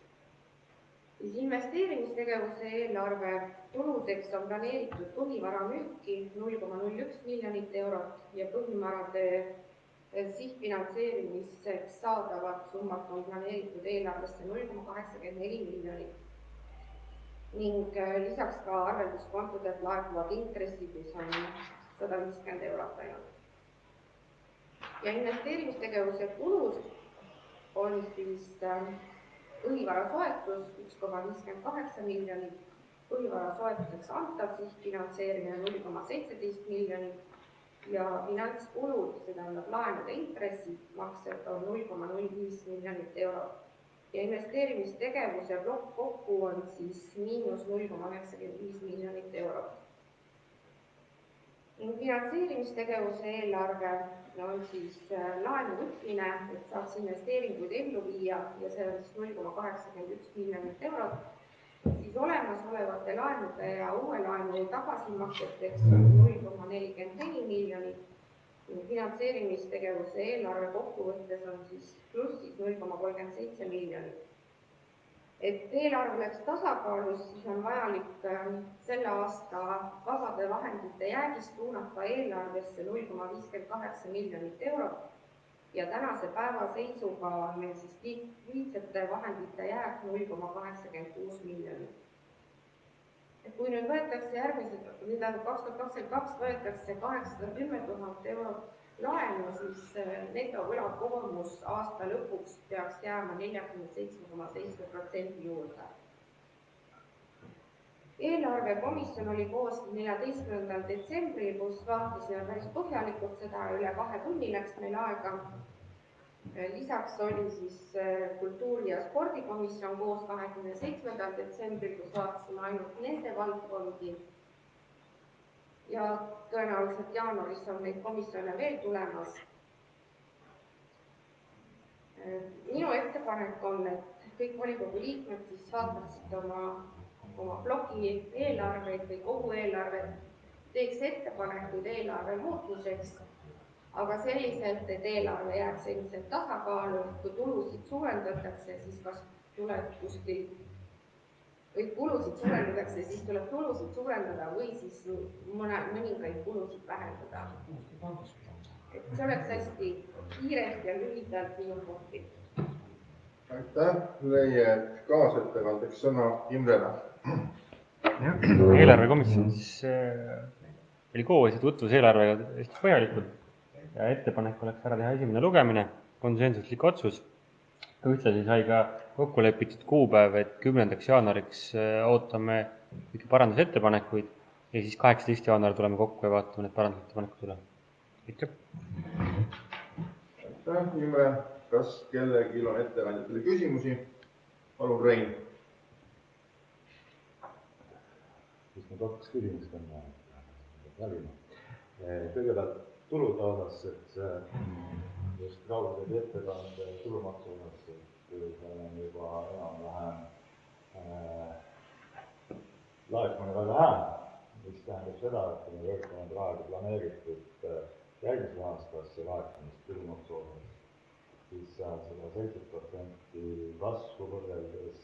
Siis investeerimistegevuse eelarve tuludeks on planeeritud põhivara müüki 0,01 miljonit eurot ja põhimarade sihtfinantseerimiseks saadavat summat on planeeritud eelarvesse 0,84 miljonit. Ning lisaks ka arvelduskontodelt laekuvad intressid, mis on 150 eurot ainult. Ja investeerimistegevuse kulud on siis põhivara soetus 1,58 miljonit, põhivara soetuseks antav sihtfinantseerimine 0,17 miljonit ja finantskulud, see tähendab laenude intressimaksed on 0,05 miljonit eurot. Ja investeerimistegevuse plokk kokku on siis miinus 0,95 miljonit eurot. Finantseerimistegevuse eelarve on siis laenu võtmine, et saaks investeeringuid ellu viia ja see on siis 0,81 miljonit eurot. Siis olemasolevate laenude ja uue laenu tagasimakseteks on 0,44 miljonit. Finantseerimistegevuse eelarve kokkuvõttes on siis plussis 0,37 miljonit. Et eelarve oleks tasakaalus, siis on vajalik selle aasta vabade vahendite jäägist suunata eelarvesse 0,58 miljonit eurot ja tänase päeva seisuga on meil siis likviidsete vahendite jääk 0,86 miljonit. Et kui nüüd võetakse järgmised, 2022 võetakse 810 000 eurot laenu, siis netovõlakoormus aasta lõpuks peaks jääma 47,7% juurde. Eelarvekomisjon oli koos 14. detsembril, kus vaatasime päris põhjalikult seda, üle 2 tunni läks meil aega. Lisaks oli siis kultuuri- ja spordikomisjon koos 27. detsembril, kus vaatasime ainult nende valdkondi. Ja tõenäoliselt jaanuaris on neid komisjone veel tulemas. Minu ettepanek on, et kõik volikogu liikmed siis vaataksid oma bloki eelarveid või kogu eelarvet, teeks ettepanekuid eelarve muutmiseks, aga selliselt, et eelarve jääks endiselt tasakaalu, kui tulusid suurendatakse, siis kas tuleb kuskil või kulusid suurendatakse, siis tuleb tulusid suurendada või siis mõningaid kulusid vähendada. Et see oleks hästi kiiresti ja lühidalt minu punktid. Aitäh, leiad kaasettekandeks sõna Imrele. Eelarvekomisjonis oli koos ja tutvus eelarvega hästi põhjalikult ja ettepanek oleks ära teha esimene lugemine, konsensuslik otsus. Ühtlasi sai ka kokku lepitud kuupäev, et 10. jaanuariks ootame kõiki parandusettepanekuid ja siis 18. jaanuar tuleme kokku ja vaatame need parandusettepanekud üle. Aitäh, Imre. Kas kellelgi on ettekandjatele küsimusi? Palun, Rein. Siis ma 2 küsimust on valima. Kõigepealt tulude osas, et just Raul teeb ettekande tulumaksu osas, et seal on juba enam-vähem laekumine väga hää, mis tähendab seda, et kui me võrdleme praegu planeeritud järgmise aastasse laekumist tulumaksu osas, siis seda 7% kasvu võrreldes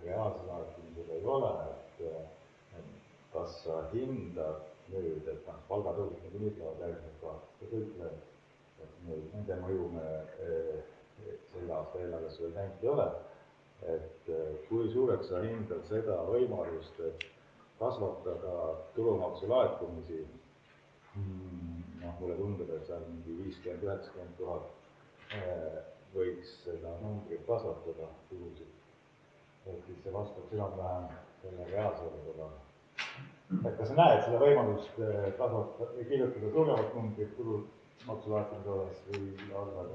reaalse laekumisega ei ole, et kas sa hindad nüüd, et palgatõusud nagu ütlevad järgmised aastad ja kõik veel, et nende mõju me selle aasta eelarves veel näinud ei ole, et kui suureks sa hindad seda võimalust, et kasvatada tulumaksu laekumisi, mulle tundub, et seal mingi 50-90 000 võiks seda numbrit kasvatada tulusid, et siis see vastab enam-vähem selle reaalse olukorraga. Et kas sa näed seda võimalust kirjutada suuremat numbrit tulumaksu laekumise osas või arvad?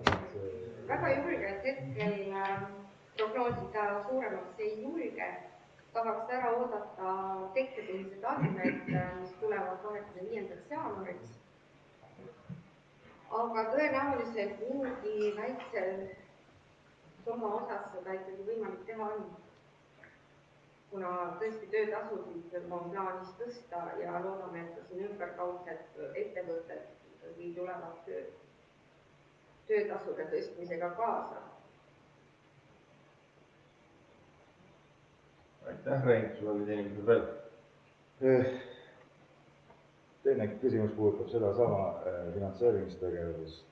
Väga julge, et hetkel prognoosida suuremaks ei julge. Tahaks ära oodata tekkepõhised andmed, mis tulevad 25. jaanuariks. Aga tõenäoliselt mingi väikse summa osas seda ikkagi võimalik teha on. Kuna tõesti töötasusid on plaanis tõsta ja loodame, et siin ümberkaudsed ettevõtted ikkagi tulevad töötasude tõstmisega kaasa. Aitäh, Rein, sul oli teenindus veel. Teine küsimus puudutab seda sama finantseerimistegevust,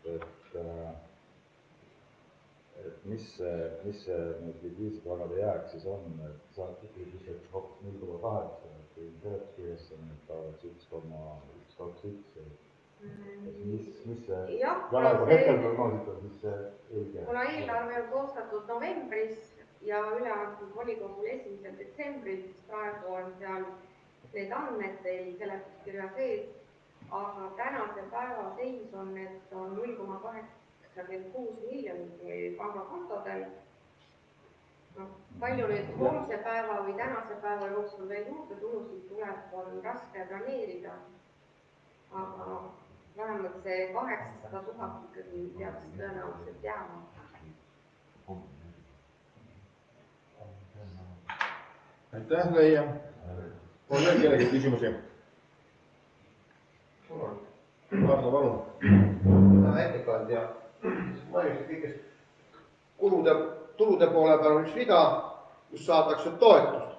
et mis see likviidsed varade jääk siis on, et sa ütlesid, et hoopis 0,8, et kui seletuskirjas on, et ta oleks 1,121, mis see praegu hetkel prognoositud, mis see õige? Kuna eelarve on koostatud novembris ja üle antud volikogul 1. detsembril, siis praegu on seal need andmed teil seletuskirja sees, aga tänase päeva seis on, et on 0,86 miljonit meil pangakontodel. Palju nüüd homse päeva või tänase päeva jooksul veel juurde tulusid tuleb, on raske planeerida, aga vähemalt see 800 000 ikkagi peaks tõenäoliselt jääma. Aitäh, Leia. On veel kellegi küsimusi? Arno, palun. Ettekandja, mainisid kõigest tulude poole peal on üks rida, kus saadakse toetust.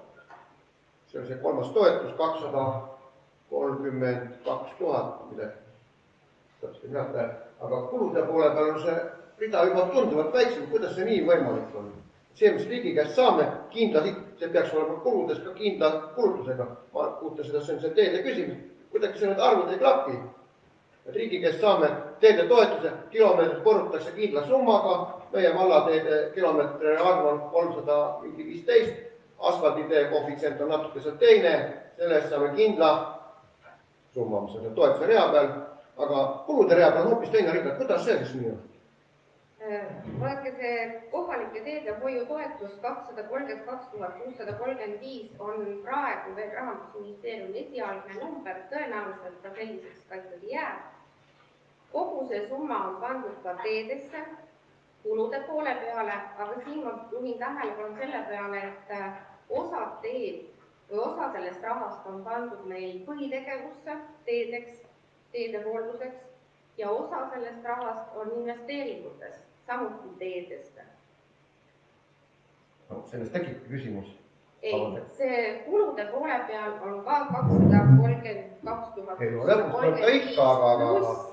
See on see kolmas toetus, 232 000 midagi. Aga kulude poole peal on see rida juba tunduvalt väiksem, kuidas see nii võimalik on? See, mis riigi käest saame, see peaks olema kuludes ka kindla kulutusega. Ma kuutan seda, see on see teede küsimus. Kuidagi see need arvud ei klapi. Et riigi käest saame teede toetuse, kilomeetrid korrutakse kindla summaga, meie vallateede kilomeetri arv on 315, asfalditee koefitsient on natuke seal teine, selle eest saame kindla summa, mis on toetuse rea peal, aga kulude rea peal on hoopis teine rida. Kuidas see siis nii on? Vaadake, see kohalike teede hoiu toetus 232 635 on praegu veel Rahandusministeeriumi esialgne number, tõenäoliselt ta selliseks ka ikkagi jääb. Kogu see summa on pandud ka teedesse, kulude poole peale, aga siin ma juhin tähelepanu selle peale, et osa teed või osa sellest rahast on pandud meil põhitegevusse, teedeks, teede hoolduseks ja osa sellest rahast on investeeringutes, samuti teedesse. Sellest tekib küsimus. Ei, see kulude poole peal on ka 232 000. Ei, no lõpus tuleb ta ikka, aga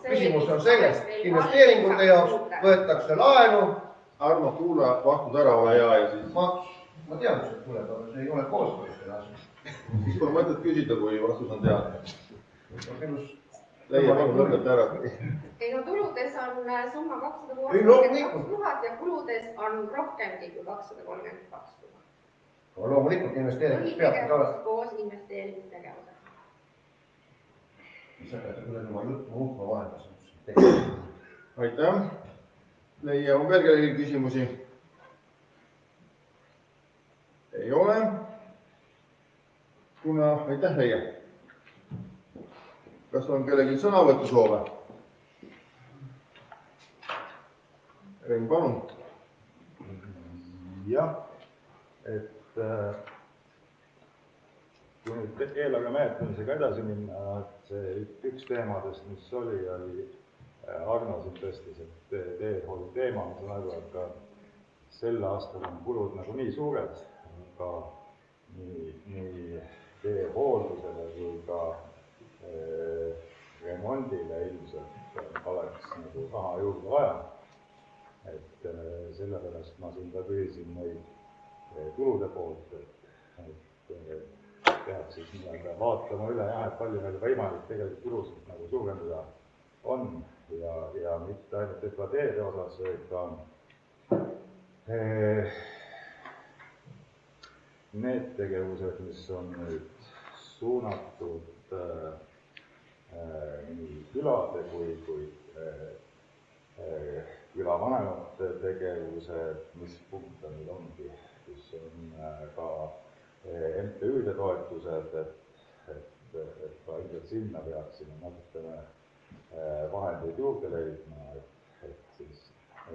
küsimus on selles, investeeringute jaoks võetakse laenu. Arno, kuula, vastus ära ole hea ja siis... Ma tean, kus see tuleb, aga see ei ole kooskõlas selle asja. Siis pole mõtet küsida, kui vastus on teada. Leia, palun lõpeta ära. Ei, no tuludes on summa 232 000 ja kuludes on rohkemgi kui 232 000. No loomulikult investeeringud peab ka... koos investeerimistegevusega. Sa pead küll oma juttu muutma vahendas. Aitäh. Leia, on veel kellegi küsimusi? Ei ole. Aitäh, Leia. Kas on kellegi sõnavõttu soove? Rein, palun. Jah, et kui nüüd eelarve menetlemisega edasi minna, et see üks teemadest, mis oli Arno siin tõstis, et teehoiu teema, ma saan aru, et ka sel aastal on kulud nagu nii suured, aga nii tee hooldusele kui ka remondile ilmselt oleks nagu raha juurde vaja. Et sellepärast ma siin ka küsisin neid tulude poolt, et peaks siis vaatama üle, et palju meil võimalik tegelikult tulusid nagu suurendada on ja mitte ainult teede osas, ka need tegevused, mis on nüüd suunatud nii külade kui külavanemate tegevused, mis punkt on nüüd ongi, kus on ka MTÜ-de toetused, et ka ilmselt sinna peaksime natukene vahendeid juurde leidma, et siis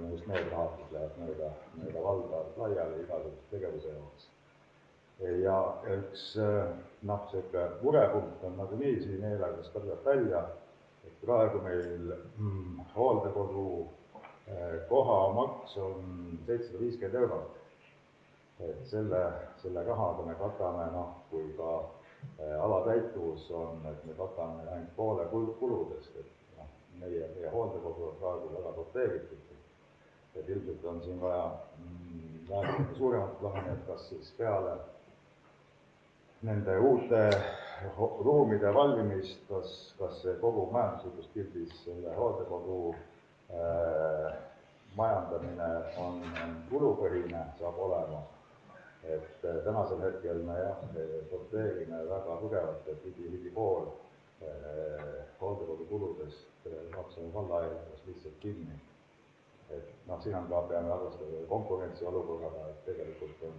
just need rahad, mis lähevad mööda valda laiali igasuguse tegevuse jaoks. Ja üks selline murepunkt on nagu nii siin eelarves ka tuleb välja, et praegu meil hooldekodu kohamaks on 750 eurot. Et selle rahaga me katame, kui ka alatäituvus on, et me katame ainult poole kuludest, et meie hooldekodu on praegu väga doteeritud, et ilmselt on siin vaja suuremat plaani, et kas siis peale nende uute ruumide valmimist, kas see kogu majanduslikus pildis selle hooldekodu majandamine on kulupõhine, saab olema, et tänasel hetkel me doteerime väga tugevalt, et ligi pool hooldekodu kuludest maksame vallaeelarves lihtsalt kinni. Et noh, siin on ka, peame arvestada konkurentsi olukorraga, et tegelikult on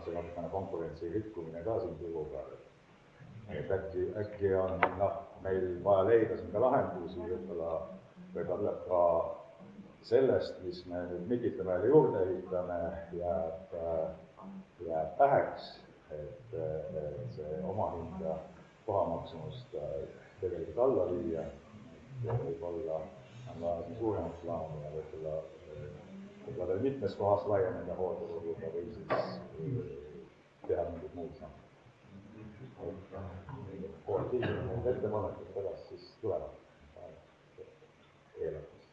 see natukene konkurentsi rikkumine ka siin turuga. Et äkki on meil vaja leida siin ka lahendusi, võib-olla ka sellest, mis me nüüd Mikitamäele juurde ehitame, jääb väheks, et see omahinda kohamaksumust tegelikult alla viia ja võib-olla on vaja siin suuremat plaani ja võib-olla veel mitmes kohas laieneda hooldekoduga või siis teha mingid muud sammud. Need ettepanekud pärast siis tulevad eelarvest.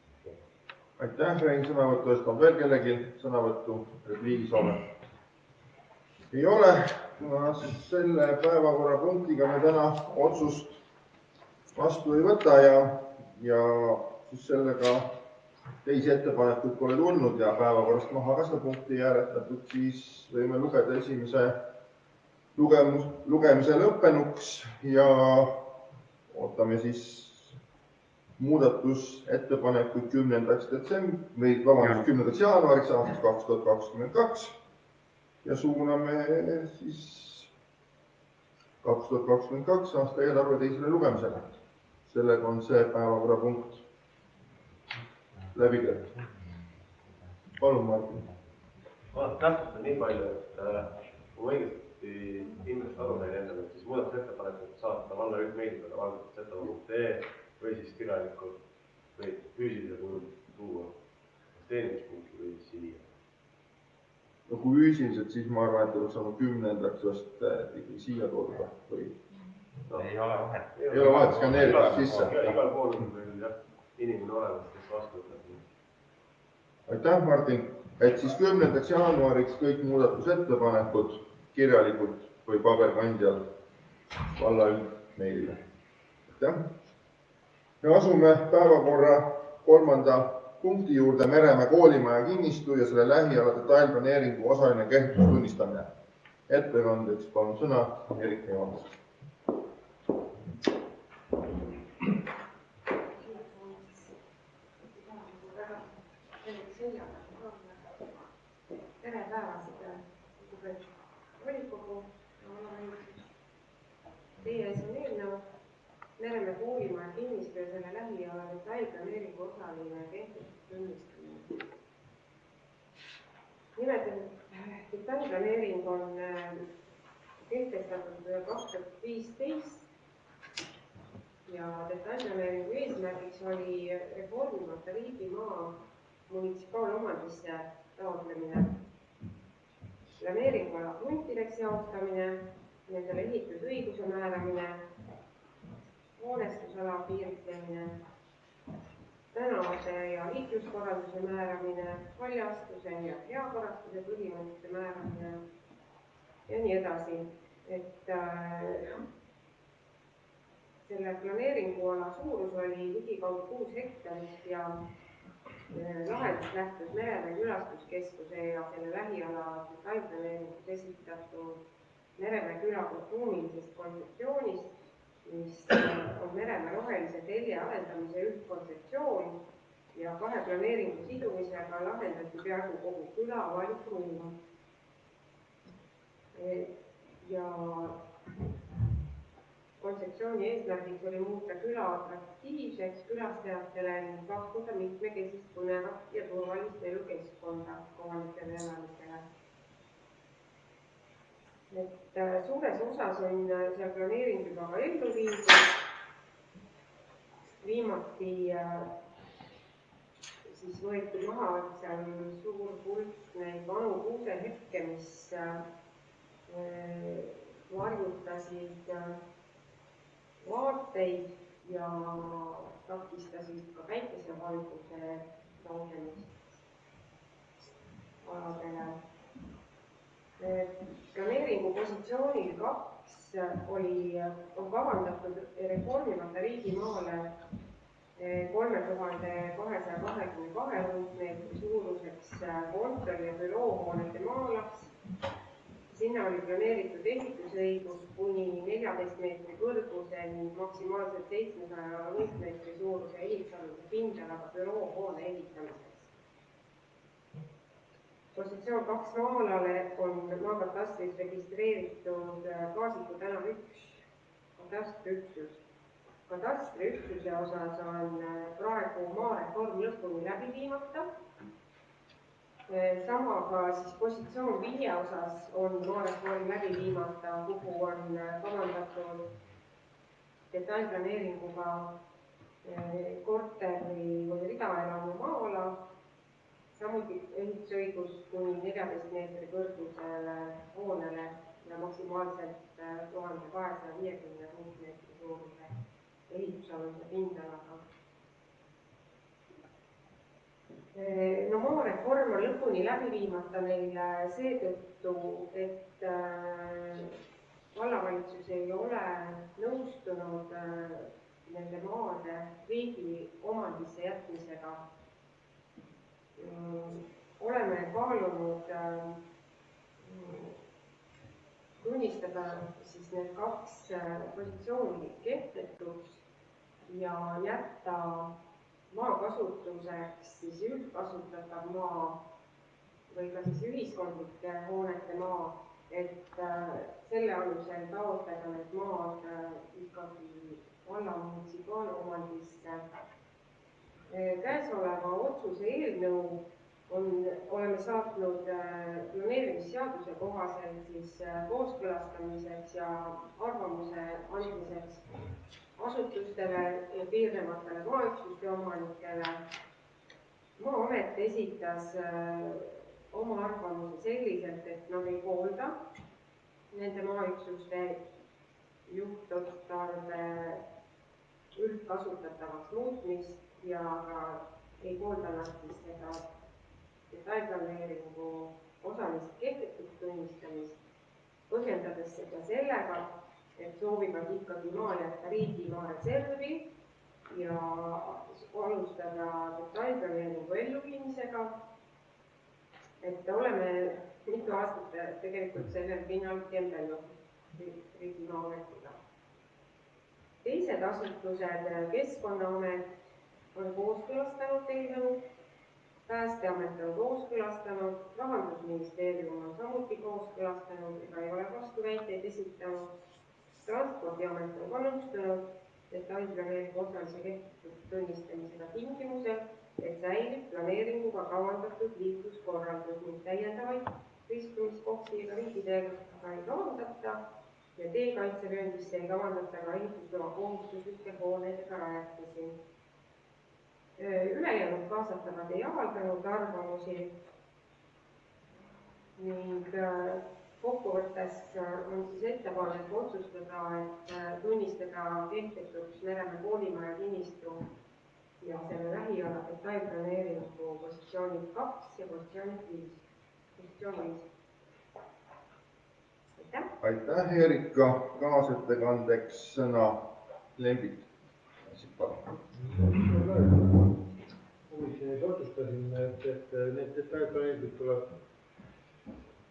Aitäh, Rein, sõnavõttu eest. On veel kellegi sõnavõttu repliigisoove? Ei ole. Selle päevakorrapunktiga me täna otsust vastu ei võta ja siis sellega teisi ettepanekuid pole tulnud ja päevakorrast maha ka seda punkti hääletatud, siis võime lugeda esimese lugemise lõppenuks ja ootame siis muudatusettepanekuid 10. jaanuariks aastast 2022 ja suuname siis 2022 aasta eelarve teisele lugemisele. Sellega on see päevakorrapunkt läbi käinud. Palun, Martin. Ma täpsustan nii palju, et kui ma õigesti kindlasti aru sain endale, siis muudatusettepanekut saata valla üldmeiliga valgustusetav.ee või siis kirjalikult või füüsilise kujul tuua teenimispunkti või siia. No kui füüsiliselt, siis ma arvan, et oleks saanud 10. vast siia toodud või? Ei ole vahet. Ei ole vahet, skaneerib sisse. Igal pool on meil inimene olemas, kes vastu võtab. Aitäh, Martin. Et siis 10. jaanuariks kõik muudatusettepanekud kirjalikult või paberkandjal valla üldmeilile. Aitäh. Me asume päevakorra 3. punkti juurde Meremäe koolimaja kinnistu ja selle lähiala detailplaneeringu osaline kehtetuks tunnistamine. Ettekandeks palun sõna Erik Neemans. Tere päevast, lugupeetud volikogu ja omavalitsus. Teie ees on eelnõu Meremäe koolimaja kinnistu ja selle lähiala detailplaneeringu osaline kehtetuks tunnistamine. Nimetatud detailplaneering on kehtestatud 2015 ja detailplaneeringu eesmärgiks oli reformimata riigimaa munitsipaalomandisse taotlemine, planeeringuala kruntideks jaotamine, nendele ehitusõiguse määramine, hoonestusala piiritlemine, tänavate ja liikluskorralduse määramine, haljastuse ja heakorrastuse põhimõtete määramine ja nii edasi. Et selle planeeringuala suurus oli ligikaudu 6 hektarit ja lahendus lähtus Meremäe külastuskeskuse ja selle lähiala detailplaneeringus esitatud Meremäe küla ruumilisest kontseptsioonist, mis on Meremäe rohelise telje arendamise üldkontseptsioon ja 2 planeeringu sidumisega lahendati peaaegu kogu küla valikruum. Ja kontseptsiooni eesmärgiks oli muuta küla atraktiivseks külastajatele ning pakkuda mitmekesist põnevat ja turvalist elukeskkonda kohalikele elanikele. Et suures osas on seal planeering juba ellu viidud. Viimati siis võeti maha seal suur hulk neid vanu kuusehetke, mis varjutasid vaateid ja takistasid ka päikesevalguse langemist aladele. Planeeringu positsioonil 2 on kavandatud reformimata riigimaale 3222 ruutmeetri suuruseks kontori ja büroohoonete maalaks. Sinna oli planeeritud ehitusõigus kuni 14 meetri kõrguse ning maksimaalselt 700 ruutmeetri suuruse ehitusaluse pindalaga büroohoone ehitamiseks. Positsioon 2 maalale on maakatastris registreeritud Kaasiku tänav 1 katastriüksus. Katastriüksuse osas on praegu maareform lõpuni läbi viimata. Samaga siis positsioon 5 osas on maareform läbi viimata, kuhu on kavandatud detailplaneeringuga korteri või ridaelamu maa-ala, samuti ehitusõigus kuni 14 meetri kõrgusele hoonele ja maksimaalselt 1250 ruutmeetri suuruse ehitusaluse pindalaga. No maareform on lõpuni läbi viimata meil seetõttu, et vallavalitsus ei ole nõustunud nende maade riigi omandisse jätmisega. Oleme kaalunud tunnistada siis need 2 positsiooni kehtetuks ja jätta maakasutuseks siis üldkasutatav maa või ka siis ühiskondlike hoonete maa, et selle alusel taotleda need maad ikkagi valla munitsipaalomandisse. Käesoleva otsuse eelnõu oleme saatnud planeerimisseaduse kohaselt siis kooskõlastamiseks ja arvamuse andmiseks asutustele ja piirnevatele maaüksuste omanikele. Maa-amet esitas oma arvamuse selliselt, et nad ei poolda nende maaüksuste juhtotstarbe üldkasutatavaks muutmist ja ka ei poolda nad siis seda detailplaneeringu osalist kehtetuks tunnistamist, põhjendades seda sellega, et soovivad ikkagi maa jätta riigimaa reservi ja alustada detailplaneeringu elluviimisega. Et oleme mitu aastat tegelikult sellel pinnal kembelnud riigimaa ametiga. Teised asutused, Keskkonnaamet on kooskõlastanud eelnõu, Päästeamet on kooskõlastanud, Rahandusministeerium on samuti kooskõlastanud ega ei ole vastuväiteid esitanud. Transpordiamet on ka nõustunud detailplaneeringu osalise kehtetuks tunnistamisega tingimusel, et säilib planeeringuga kavandatud liikluskorraldus ning täiendavaid ristumiskohti ega riigiteega ei kavandata ja teekaitsevööndisse ei kavandata ka ehitusloa kohustuslike hoonedega rajatisi. Ülejäänud kaasatavad ei avaldanud arvamusi ning kokkuvõttes on siis ettepanek otsustada, et tunnistada kehtetuks Meremäe koolimaja kinnistu ja selle lähiala detailplaneeringu positsioonid 2 ja positsioonid 5. Aitäh, Erika. Kaasettekandeks sõna Lembit. Komisjonis otsustasime, et need detailplaneeringud tuleb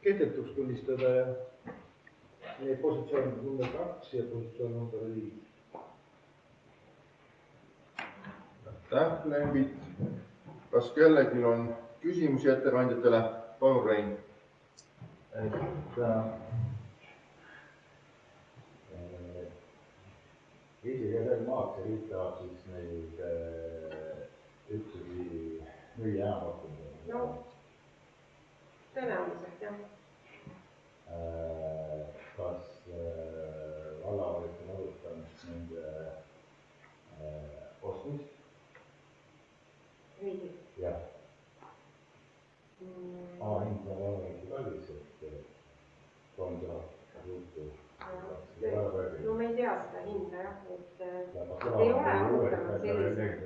kehtetuks tunnistada ja need positsioonid number 2 ja positsioon number 5. Aitäh, Lembit. Kas kellelgi on küsimusi ettekandjatele? Palun, Rein. Riigireservmaaks ehitavad siis neid üksusi müüa enampakkumisel? No, tõenäoliselt jah. Kas vallavalitsus on alustanud nende ostmist? Riigil? Jah. Hind on vallavalitsu kallis, et 3000 ruutu. No me ei tea seda hinda jah, et ei ole arutanud selliselt.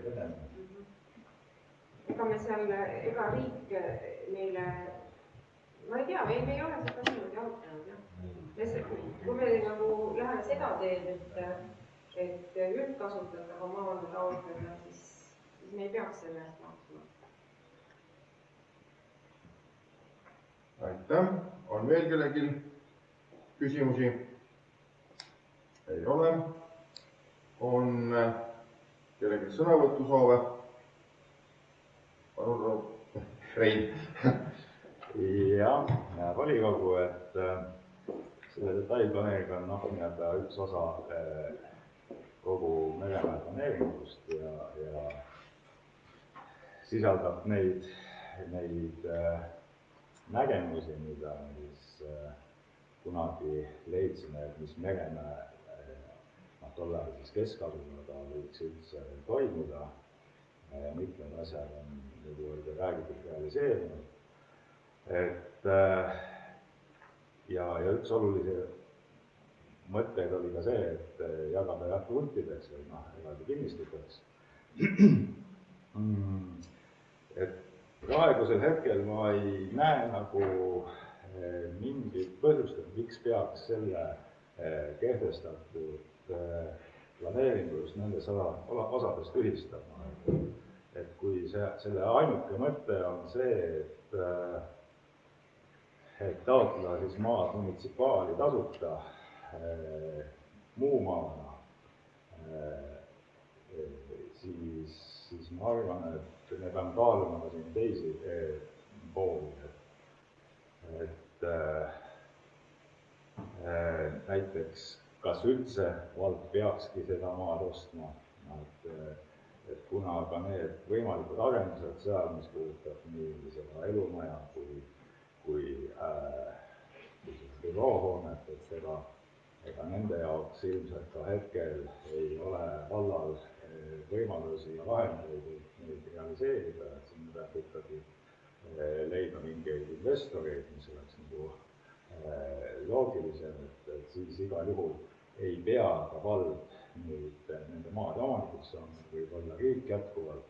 Ega me seal, ega riik meile, ma ei tea, me ei ole seda niimoodi arutanud jah. Kui me nagu läheme seda teed, et üldkasutatava maale taotleda, siis siis me ei peaks selle eest maksma. Aitäh. On veel kellelgi küsimusi? Ei ole. On kellelgi sõnavõtusoove? Palun, Rein. Jah, volikogu, et selle detailplaneeriga on nii-öelda üks osa kogu Meremäe planeeringust ja sisaldab neid nägemusi, mida siis kunagi leidsime, et mis Meremäe tol ajal siis keskasutuga võiks üldse toimuda. Mitmed asjad on, nagu oli räägitud, realiseerunud. Ja üks olulisi mõtteid oli ka see, et jagada kruntideks või eraldi kinnistuteks. Et praegusel hetkel ma ei näe nagu mingit põhjust, et miks peaks selle kehtestatud planeeringu just nendes osades tühistama. Et kui selle ainuke mõte on see, et taotleda siis maad munitsipaali tasuta muu maana, siis ma arvan, et me peame kaaluma ka siin teisi pooli. Et näiteks, kas üldse vald peakski seda maad ostma, et kuna ka need võimalikud arendused seal, mis puudutab nii seda elumaja kui büroohoonet, et ega nende jaoks ilmselt ka hetkel ei ole vallal võimalusi ja vahendeid neid realiseerida, et siin peab ikkagi leidma mingeid investoreid, mis oleks nagu loogilisem, et siis igal juhul ei pea ka vald nende maade omanikuks saama, võib olla riik jätkuvalt,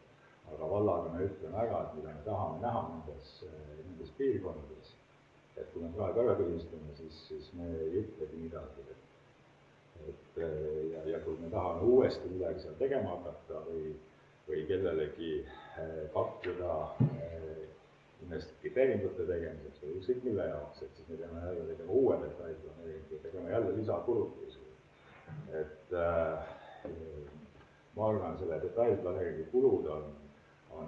aga vallaga me ütleme ära, et mida me tahame näha nendes piirkondades. Et kui me praegu ära tühistame, siis me ei ütlegi midagi. Ja kui me tahame uuesti midagi seal tegema hakata või kellelegi pakkuda investeeringute tegemiseks või ükskõik mille jaoks, et siis me peame jälle tegema uue detailplaneeringu, tegema jälle lisakulutusi. Et ma arvan, selle detailplaneeringu kulud on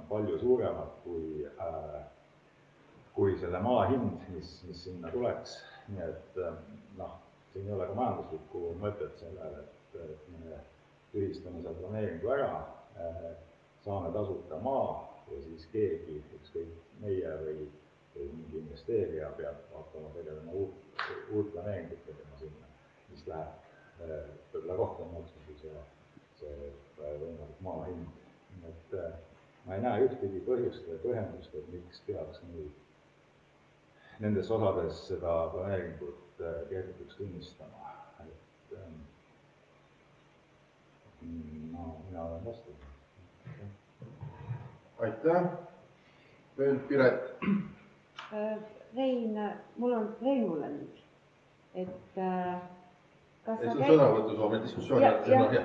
palju suuremad kui selle maa hind, mis sinna tuleks. Nii et siin ei ole ka majanduslikku mõtet sellele, et me tühistame selle planeeringu ära, saame tasuta maa ja siis keegi, ükskõik meie või mingi investeerija peab hakkama tegelema uut planeeringut tegema sinna, mis läheb võib-olla rohkem maksma kui see võimalik maa hind. Et ma ei näe ühtegi põhjust või põhjendust, et miks peaks nendes osades seda planeeringut kehtetuks tunnistama. Mina olen vastu. Aitäh. Veel Piret. Rein, mul on Reinule nüüd, et kas ei, see on sõnavõtusoove diskussiooni.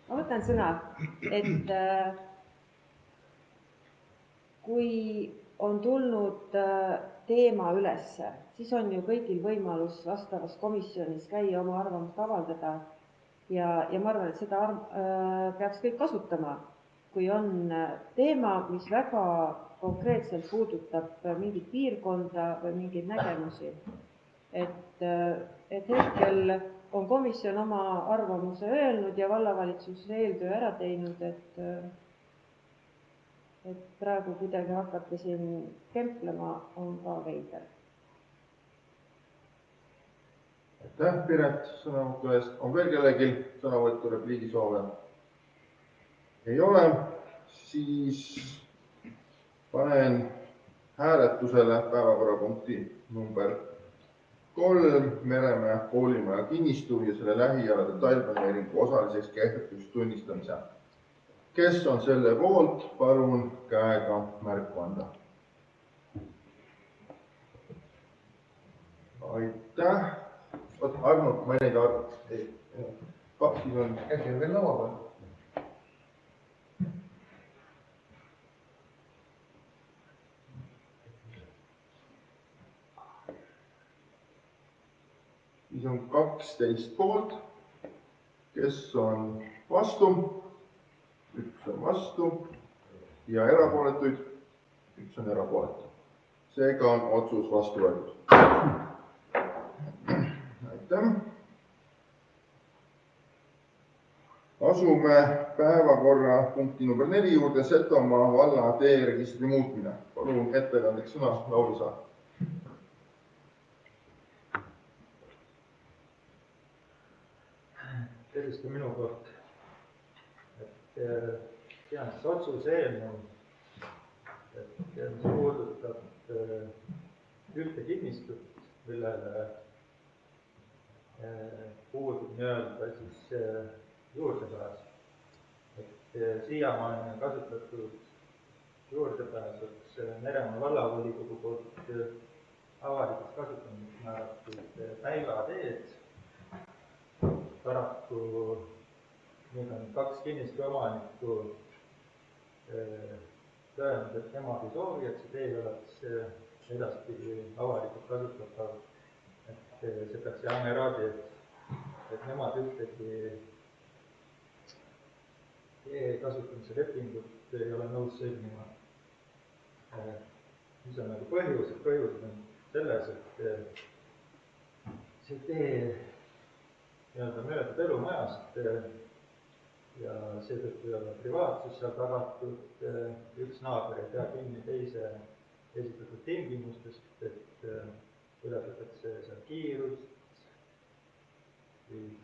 Ma võtan sõna, et kui on tulnud teema ülesse, siis on ju kõigil võimalus vastavas komisjonis käia oma arvamust avaldada ja ma arvan, et seda peaks kõik kasutama, kui on teema, mis väga konkreetselt puudutab mingit piirkonda või mingeid nägemusi. Et hetkel on komisjon oma arvamuse öelnud ja vallavalitsus eeltöö ära teinud, et praegu kuidagi hakata siin kemplema on ka veider. Aitäh, Piret, sõnavõtu eest. On veel kellelgi sõnavõttu repliigisoove? Ei ole, siis panen hääletusele päevakorrapunkti number 3 Meremäe koolimaja kinnistu ja selle lähiala detailplaneeringu osaliseks kehtetuks tunnistamise. Kes on selle poolt, palun käega märku anda. Aitäh. Arno, ma ei näinud Arno. Siis on käsi on veel laua peal. 12 poolt, kes on vastu, 1 on vastu ja erapooletuid, 1 on erapooletu. Seega on otsus vastu võetud. Aitäh! Asume päevakorra punkti number 4 juurde, Setomaa valla teeregistri muutmine. Palun ettekandeks sõna Lauri Saar. Tervist ka minu poolt. Tean siis otsuse eelnõu, mis puudutab ühte kinnistut, millele puudub nii-öelda siis juurdepääs. Siiamaani on kasutatud juurdepääsuks Meremaa vallavolikogu poolt avalikus kasutamiseks määratud päivateed. Paraku nüüd on 2 kinnistu omanikku öelnud, et nemad ei soovi, et see tee oleks edaspidi avalikult kasutatav. Et see peaks jääma eraldi, et nemad ühtegi kasutamise lepingut ei ole nõus sõlmima. Mis on nagu põhjus? Põhjus on selles, et see tee möödub elumajast ja seetõttu ei ole privaatsus seal tagatud. Üks naaber ei pea kinni teise esitatud tingimustest, et ületatakse seal kiirust, siis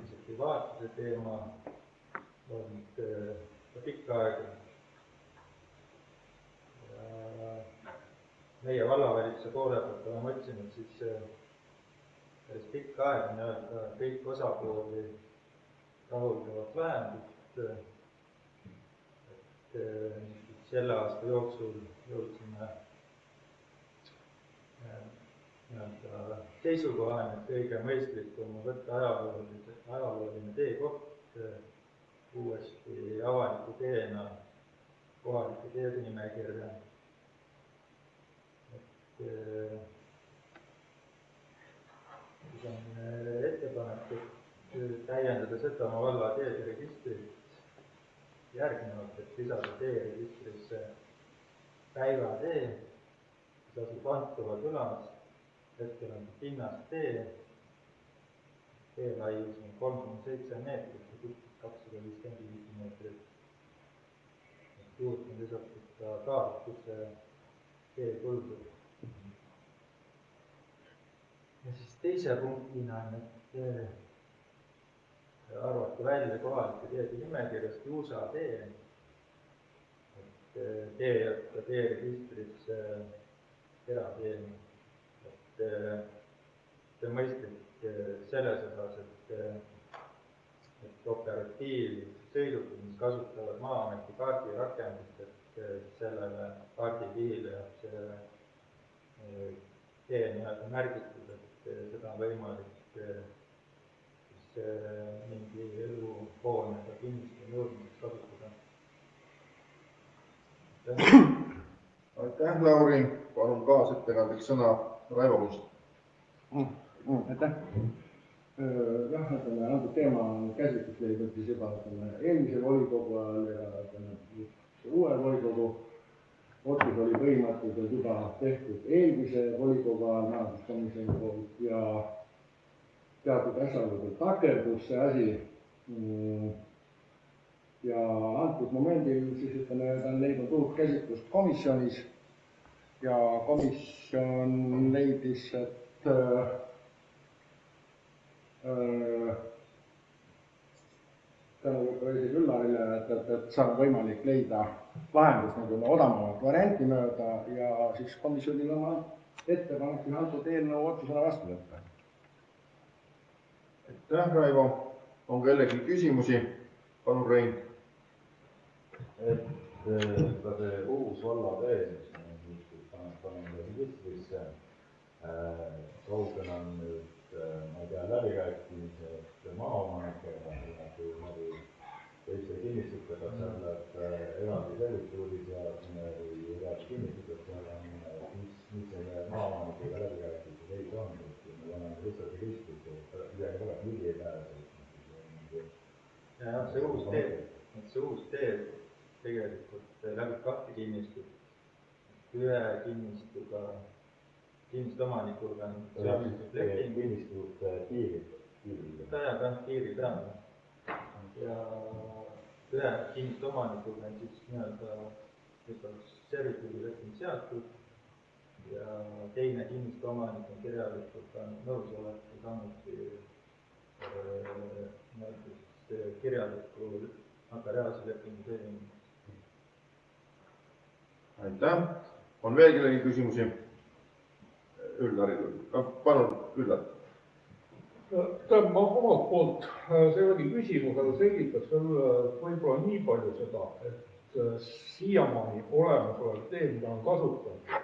see privaatsuse teema on ka pikka aega. Ja meie vallavalitsuse poole pealt oleme otsinud siis päris pikka aega nii-öelda kõik osapooli rahuldavat lahendust. Selle aasta jooksul jõudsime seisukohani, et kõige mõistlikum on võtta ajalooline teekoht uuesti avaliku teena kohalike teede nimekirja. Siis on ettepanek, et täiendada Setomaa valla teede registrit järgnevalt, et lisada teeregistrisse päivatee, mis asub Antova külas, hetkel on pinnastee, tee laius on 3,7 meetrit ja pikkus 255 meetrit. Juurde on lisatud ka kaart, kus see tee kulgeb. Ja siis teise punktina on, et arvati välja kohalike teede nimekirjast Juusa tee, et tee jätta teeregistrisse erateena. See on mõistlik selles osas, et operatiivsõidukid, mis kasutavad Maa-ameti kaardirakendust, et sellele kaardipihile jääb see tee nii-öelda märgitud, et seda on võimalik mingi eluhoonega kinnistu nõudmiseks kasutada. Aitäh, Lauri. Palun kaasettekandeks sõna Raivo Must. Aitäh. Jah, antud teema on käsitlust leidnud siis juba eelmise volikogu ajal ja uue volikogu otsus oli põhimõtteliselt juba tehtud eelmise volikogu ajal majanduskomisjoni poolt ja teatud asjaoludel takerdus see asi. Ja antud momendil siis ta on leidnud uut käsitlust komisjonis ja komisjon leidis, et tänu Õisi Küllarile, et see on võimalik leida lahendus nagu odavamat varianti mööda ja siis komisjonil oma ettepanek antud eelnõu otsusena vastu võtta. Aitäh, Raivo. On kellegi küsimusi? Palun, Rein. Et ka see uus vallatee, mis paneme registrisse, kaugel on nüüd, ma ei tea, läbirääkimised maaomanikega, nagu teiste kinnistutega, seal läheb eraldi servituuris ja eraldi kinnistutud, seal on, mis selle maaomanikega läbirääkimised ei lihtsalt registris, midagi tuleb, ligi ei pääse. Ja see uus tee tegelikult läbib 2 kinnistut. Ühe kinnistuga, kinnistuomanikuga on sõlmitud leping. Kinnistud piiri. Ta jääb jah piiri peale. Ja ühe kinnistuomanikuga on siis nii-öelda servituudi leping seatud ja teine kinnistuomanik on kirjalikult nõusoleku samuti kirjaliku notariaalse lepingu sõlminud. Aitäh. On veel kellegi küsimusi? Üllar, palun, Üllar. Ma omalt poolt, see oli küsimus, aga selgitaks veel võib-olla nii palju seda, et siiamaani olemasolev tee, mida on kasutatud,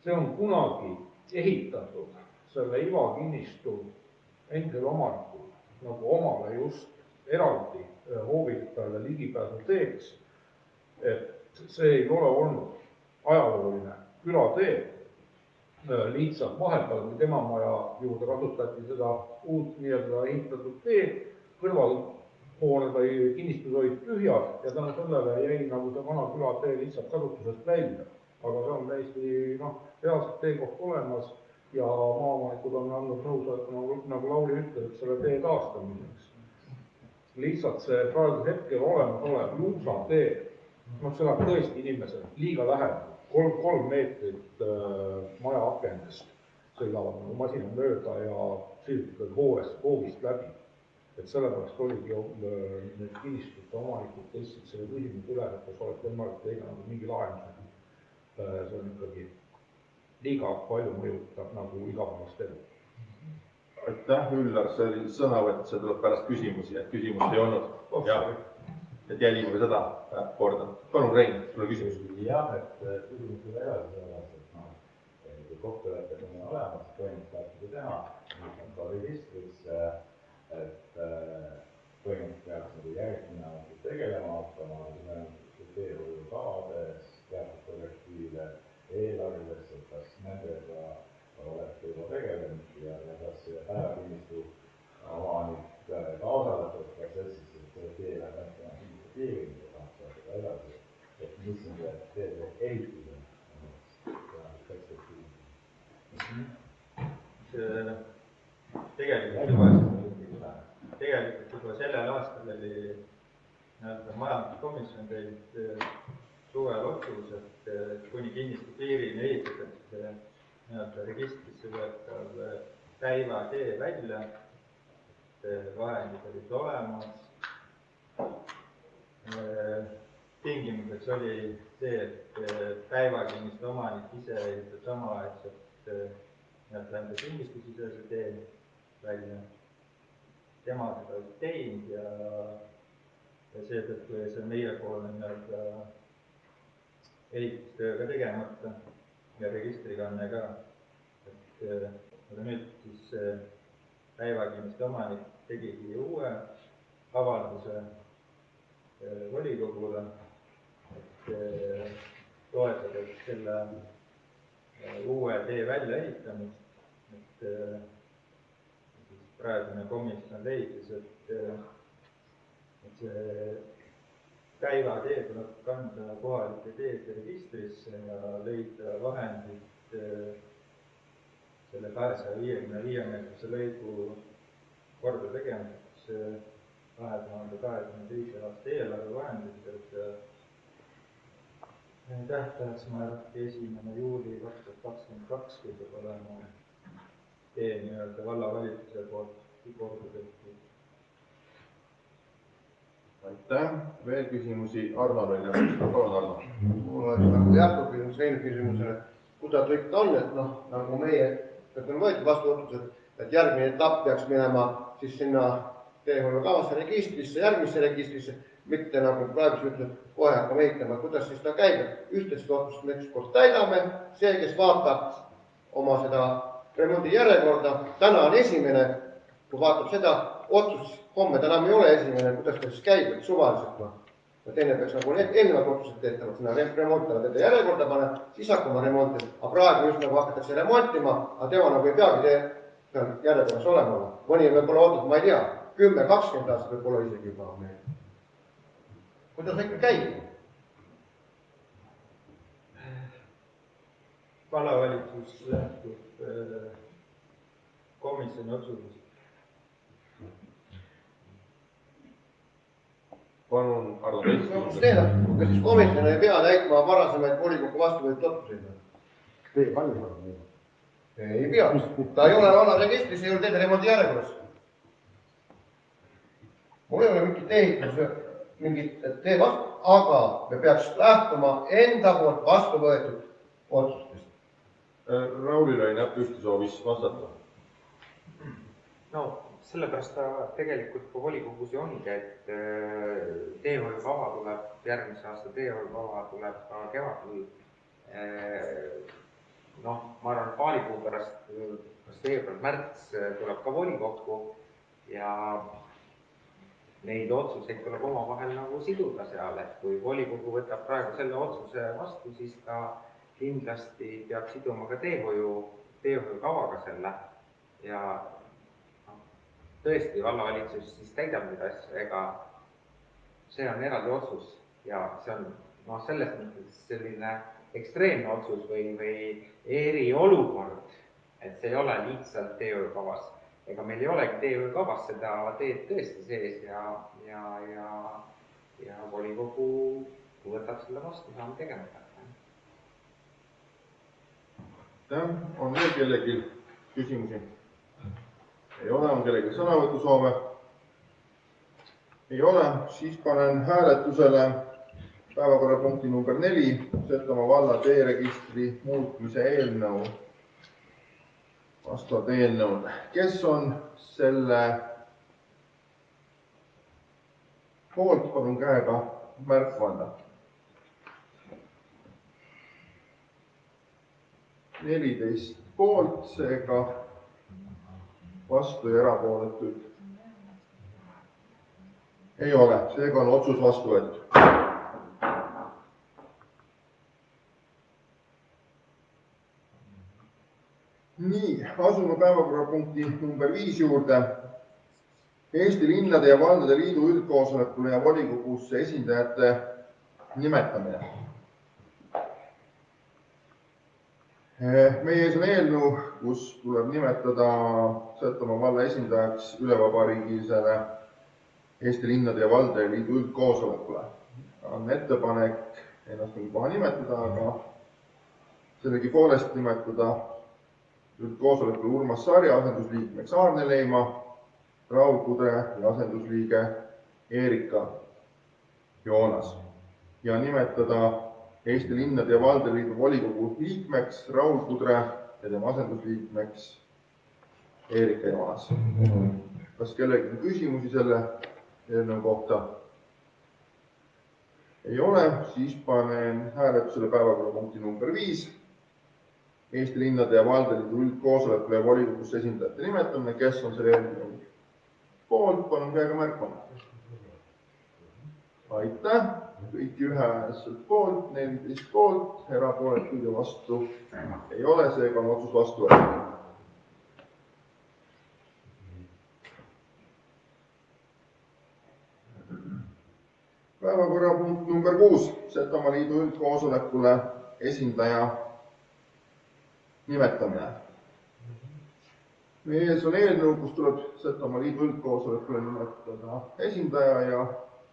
see on kunagi ehitatud selle Iva kinnistu endel omanikul nagu omale just eraldi hoovitale ligipääsu teeks, et see ei ole olnud ajalooline külatee, lihtsalt vahepeal, kui tema maja juurde kasutati seda uut nii-öelda ehitatud teed, kõrvalhoone või kinnistud olid tühjad ja tänu sellele jäi nagu see vana külatee lihtsalt kasutusest välja. Aga see on täiesti reaalselt teekoht olemas ja maaomanikud on andnud nõusoleku, nagu Lauri ütles, selle tee taastamiseks. Lihtsalt see praegu hetkel olemasolev Juusa tee, see läheb tõesti inimesel liiga lähedal. 3 meetrit maja akendest sõidavad nagu masina mööda ja sildikud hoovist läbi. Et sellepärast oligi need kinnistute omanikud tõstsid selle küsimuse üle, et kas oleks võimalik leida nagu mingi lahendus. See on ikkagi liiga palju mõjutab nagu igapäevast elu. Aitäh, Üllar, see oli sõnavõtt, see tuleb pärast küsimusi, et küsimust ei olnud. Et jälgime seda korda. Palun, Rein, sul on küsimus. Jah, et küsimus üle edasi selles, et kui kokkulepped on olemas, põhimõtteliselt teha, on ka registrisse, et põhimõtteliselt peaks järgmine tegelema hakkama, teehoiukavades, teatud kollektiivide eelarves, et kas nendega olete juba tegelenud ja kas päevakinnistu omanik ka osaletud protsessis, et see tee läheb piirimise tahta edasi, et mis on see tee ehituse perspektiiv? Tegelikult juba sellel aastal oli majanduskomisjon teinud suvel otsus, et kuni kinnistu piirini ehitatakse registrisse võetav päivatee välja, vahendid olid olemas. Tingimuseks oli see, et päevakinnistu omanik ise ehitab samaaegselt enda kinnistusisese tee välja. Tema seda oli teinud ja seetõttu see meiepoolne ehitustööga tegemata ja registrikanne ka. Aga nüüd siis päevakinnistu omanik tegigi uue avalduse volikogule, et toetada selle uue tee väljaehitamist. Praegune komisjon leidis, et see päivatee tuleb kanda kohalike teede registrisse ja leida vahendid selle 255-meetrise lõigu korda tegemiseks 2022. aasta eelarvevahenditelt ja tähtajaks määrati 1. juuli 2022, kui peab olema tee nii-öelda vallavalitsuse poolt korda tehtud. Aitäh, veel küsimusi. Arno oli palun, Arno. Mul oleks nagu jätkuküsimus Reinu küsimusele, kuidas ta ikka on, et nagu meie on võetud vastu otsused, et järgmine etapp peaks minema siis sinna teehoiukavasse registrisse, järgmisse registrisse, mitte nagu praegu ütleb, kohe hakkame ehitama, kuidas siis ta käib, ühtest otsust me ükskord täidame, see, kes vaatab oma seda remondi järjekorda, täna on esimene, kui vaatab seda otsust, homme ta enam ei ole esimene, kuidas ta siis käib, et suvaliselt teine peaks nagu eelnevad otsused tehtavad, sinna remontida teda järjekorda panna, siis hakkama remontima, aga praegu just nagu hakatakse remontima, aga tema nagu ei peagi peab järjekorras olema. Mõni on võib-olla oodanud, ma ei tea, 10-20 aastat võib-olla isegi juba meil. Kuidas ikka käib? Vallavalitsus lähtub komisjoni otsusest. Palun, Ardo Teist. Kas siis komisjon ei pea täitma varasemaid volikogu vastu võetud otsuseid? Teie kallis on nii. Ei pea. Ta ei ole vallaregistris, ei ole teede remondi järjekorras. Mul ei ole mingit ehitus, mingit tee vastu, aga me peaks lähtuma enda poolt vastu võetud otsustest. Raulil oli näpp püsti, soovis vastata. No sellepärast ta tegelikult ka volikogus ju ongi, et teehoiukava tuleb, järgmise aasta teehoiukava tuleb ka kevadel. Noh, ma arvan, paalikuu pärast, kas veebruar-märts tuleb ka volikokku ja neid otsuseid tuleb omavahel nagu siduda seal, et kui volikogu võtab praegu selle otsuse vastu, siis ta kindlasti peab siduma ka teehoiukavaga selle ja tõesti, vallavalitsus siis täidab neid asju, ega see on eraldi otsus ja see on selles mõttes selline ekstreemne otsus või eriolukord, et see ei ole lihtsalt teehoiukavas. Ega meil ei olegi teehoiukavas seda teed tõesti sees ja volikogu võtab selle vastu, saame tegemata. On veel kellegi küsimusi? Ei ole, on kellegi sõnavõtusoove? Ei ole, siis panen hääletusele päevakorrapunkti number 4, Setomaa valla teeregistri muutmise eelnõu. Vastavalt eelnõud. Kes on selle poolt, palun käega märku anda? 14 poolt, seega vastu ja erapooletuid ei ole, seega on otsus vastu võetud. Nii, asume päevakorrapunkti number 5 juurde. Eesti linnade ja valdade liidu üldkoosolekule ja volikogusse esindajate nimetamine. Meie ees on eelnõu, kus tuleb nimetada Setomaa valla esindajaks ülevabariigilisele Eesti linnade ja valdade liidu üldkoosolekule. On ettepanek ennast kohe nimetada, aga sellegipoolest nimetada üldkoosolekule Urmas Sarja asendusliikmeks Aarne Leima, Raul Kudre ja asendusliige Eerika Joonas ja nimetada Eesti linnade ja valdade liidu volikogu liikmeks Raul Kudre ja tema asendusliikmeks Eerika Joonas. Kas kellegi on küsimusi selle eelnõu kohta? Ei ole, siis panen hääletusele päevakorrapunkti number 5. Eesti linnade ja valdade liidu üldkoosolekule ja volikogusse esindajate nimetamine. Kes on selle eelnõu poolt? Palun käega märku anda. Aitäh! Kõiki ühehäälselt poolt, 14 poolt, erapooletuid ja vastu ei ole, seega on otsus vastu võetud. Päevakorrapunkt number 6, Setomaa liidu üldkoosolekule esindaja nimetamine. Meie ees on eelnõu, kus tuleb Setomaa liidu üldkoosolekule nimetada esindaja ja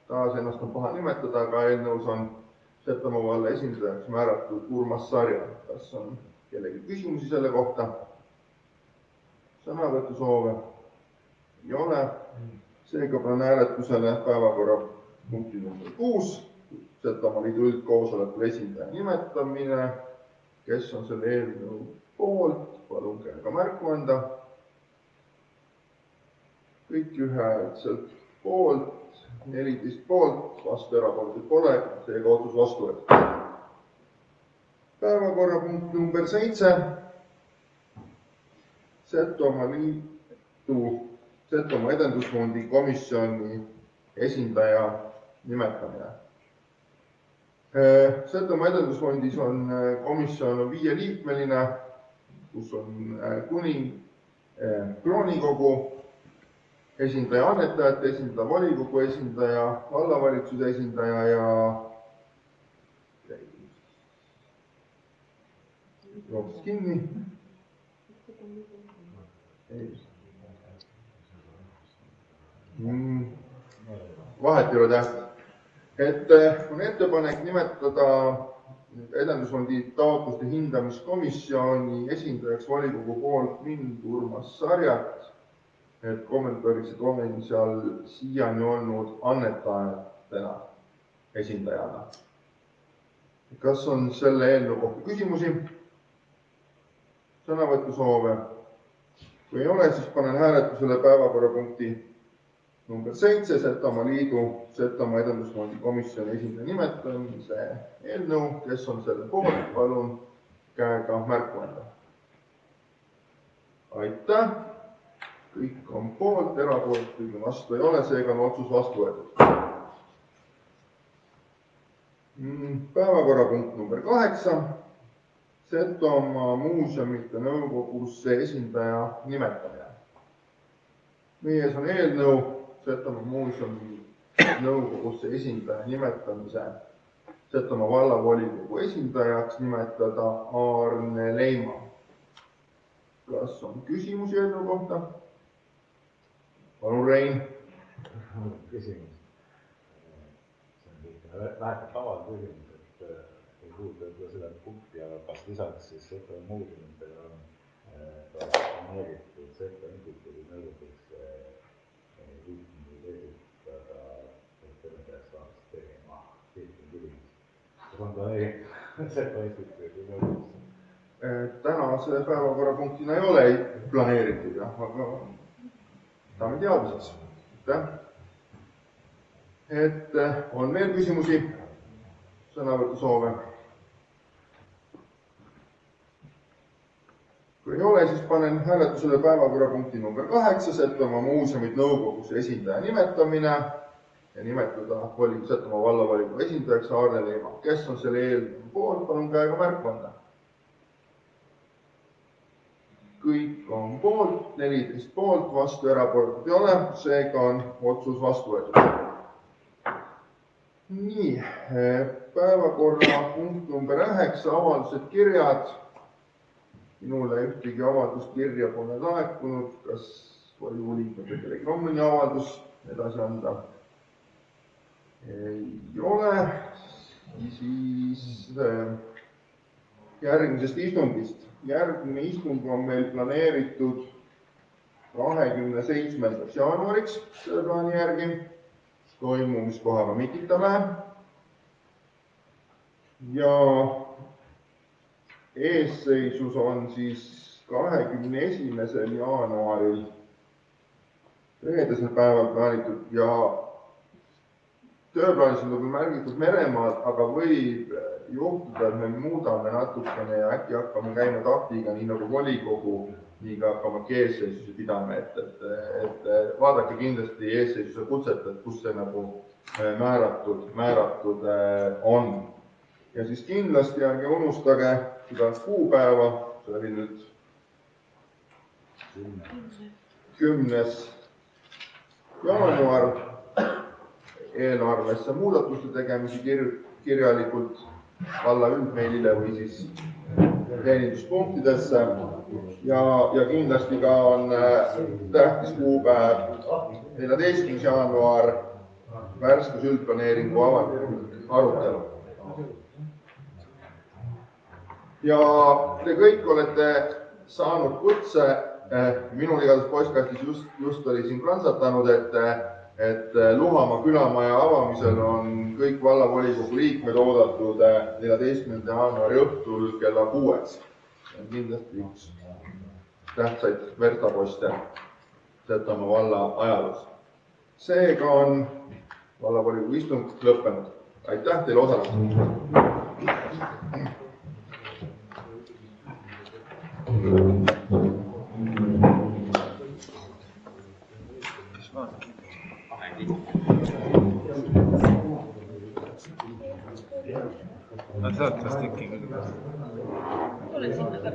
taas ennast on paha nimetada, aga eelnõus on Setomaa valla esindajaks määratud Urmas Sarja. Kas on kellegi küsimusi selle kohta? Sõnavõtusoove ei ole. Seega panen hääletusele päevakorrapunkti number 6, Setomaa liidu üldkoosolekule esindaja nimetamine. Kes on selle eelnõu poolt? Palun käega märku anda. Kõik ühehäälselt poolt. 14 poolt, vastu erapooletuid pole, seega otsus vastu võetud. Päevakorrapunkt number 7. Setomaa edendusfondi komisjoni esindaja nimetamine. Setomaa edendusfondis on komisjon 5-liikmeline, kus on kuni kroonikogu esindaja, annetajate esindaja, volikogu esindaja, vallavalitsuse esindaja ja jooksis kinni. Vahet ei ole tähtsad. Et on ettepanek nimetada Edendusfondi taotluste hindamiskomisjoni esindajaks volikogu poolt mind, Urmas Sarjat, et kommentaariksid olen seal siiani olnud annetajatena esindajana. Kas on selle eelnõu kohta küsimusi? Sõnavõtusoove? Kui ei ole, siis panen hääletusele päevakorrapunkti number 7, Setomaa Liidu Setomaa Edendusfondi komisjoni esindaja nimetamise eelnõu. Kes on selle poolt, palun käega märku anda. Aitäh! Kõik on poolt, erapoolt, kuigi vastu ei ole, seega on otsus vastu võetud. Päevakorrapunkt number 8, Setomaa muuseumite nõukogusse esindaja nimetamine. Meie ees on eelnõu Setomaa muuseumi nõukogusse esindaja nimetamise Setomaa vallavolikogu esindajaks nimetada Aarne Leima. Kas on küsimusi eelnõu kohta? Palun, Rein. Küsimus. See on väheke taval küsimus, et ei puuduta seda punkti, aga kas lisaks siis Setomaa muuseumidele on planeeritud Setomaa instituudi nõukogusse liikmeid esitada, et selle peaks saaks tegema liikmeid inimesi. Kas on planeeritud Setomaa instituudi nõukogusse? Tänase päevakorrapunktina ei ole planeeritud, aga saame teadmiseks. Et on veel küsimusi, sõnavõtusoove? Kui ei ole, siis panen hääletusele päevakorrapunkti number 8, Setomaa muuseumid nõukogusse esindaja nimetamine ja nimetada Setomaa vallavolikogu esindajaks Aarne Leima. Kes on selle eelnõu poolt, palun käega märku anda. Kõik on poolt, 14 poolt, vastu erapooletud ei ole, seega on otsus vastu võetud. Nii, päevakorrapunkt number 9, avaldused, kirjad. Minule ühtegi avalduskirja pole laekunud, kas volikogu liikmetel kellelgi on mõni avaldus edasi anda? Ei ole, siis järgmisest istungist. Järgmine istung on meil planeeritud 27. jaanuariks selle plaani järgi. Toimumiskoha ma Mikitamäe. Ja eesseisus on siis 21. jaanuaril reedesel päeval plaanitud ja tööplaanis on küll märgitud Meremaad, aga võib juhtuda, et me muudame natukene ja äkki hakkame käima taktiga, nii nagu volikogu, nii ka hakkame eesseisuse pidama, et vaadake kindlasti eesseisuse kutset, et kus see nagu määratud on. Ja siis kindlasti ärge unustage seda kuupäeva, see oli nüüd 10. jaanuar, eelarvesse muudatuste tegemisi kirjalikult valla üldmeilile või siis teeninduspunktidesse ja kindlasti ka on tähtis kuupäev 14. jaanuar värskes üldplaneeringu avalik arutelu. Ja te kõik olete saanud kutse, minul igatahes postkastis just oli siin krantsatanud, et Luhamaa külamaja avamisel on kõik vallavolikogu liikmed oodatud 14. jaanuari õhtul kella 6. Kindlasti üks tähtsaid vertaposte Setomaa valla ajaloos. Seega on vallavolikogu istung lõppenud. Aitäh teile osalemast! Nad saavad vast ikkagi küll. Tule sinna ka.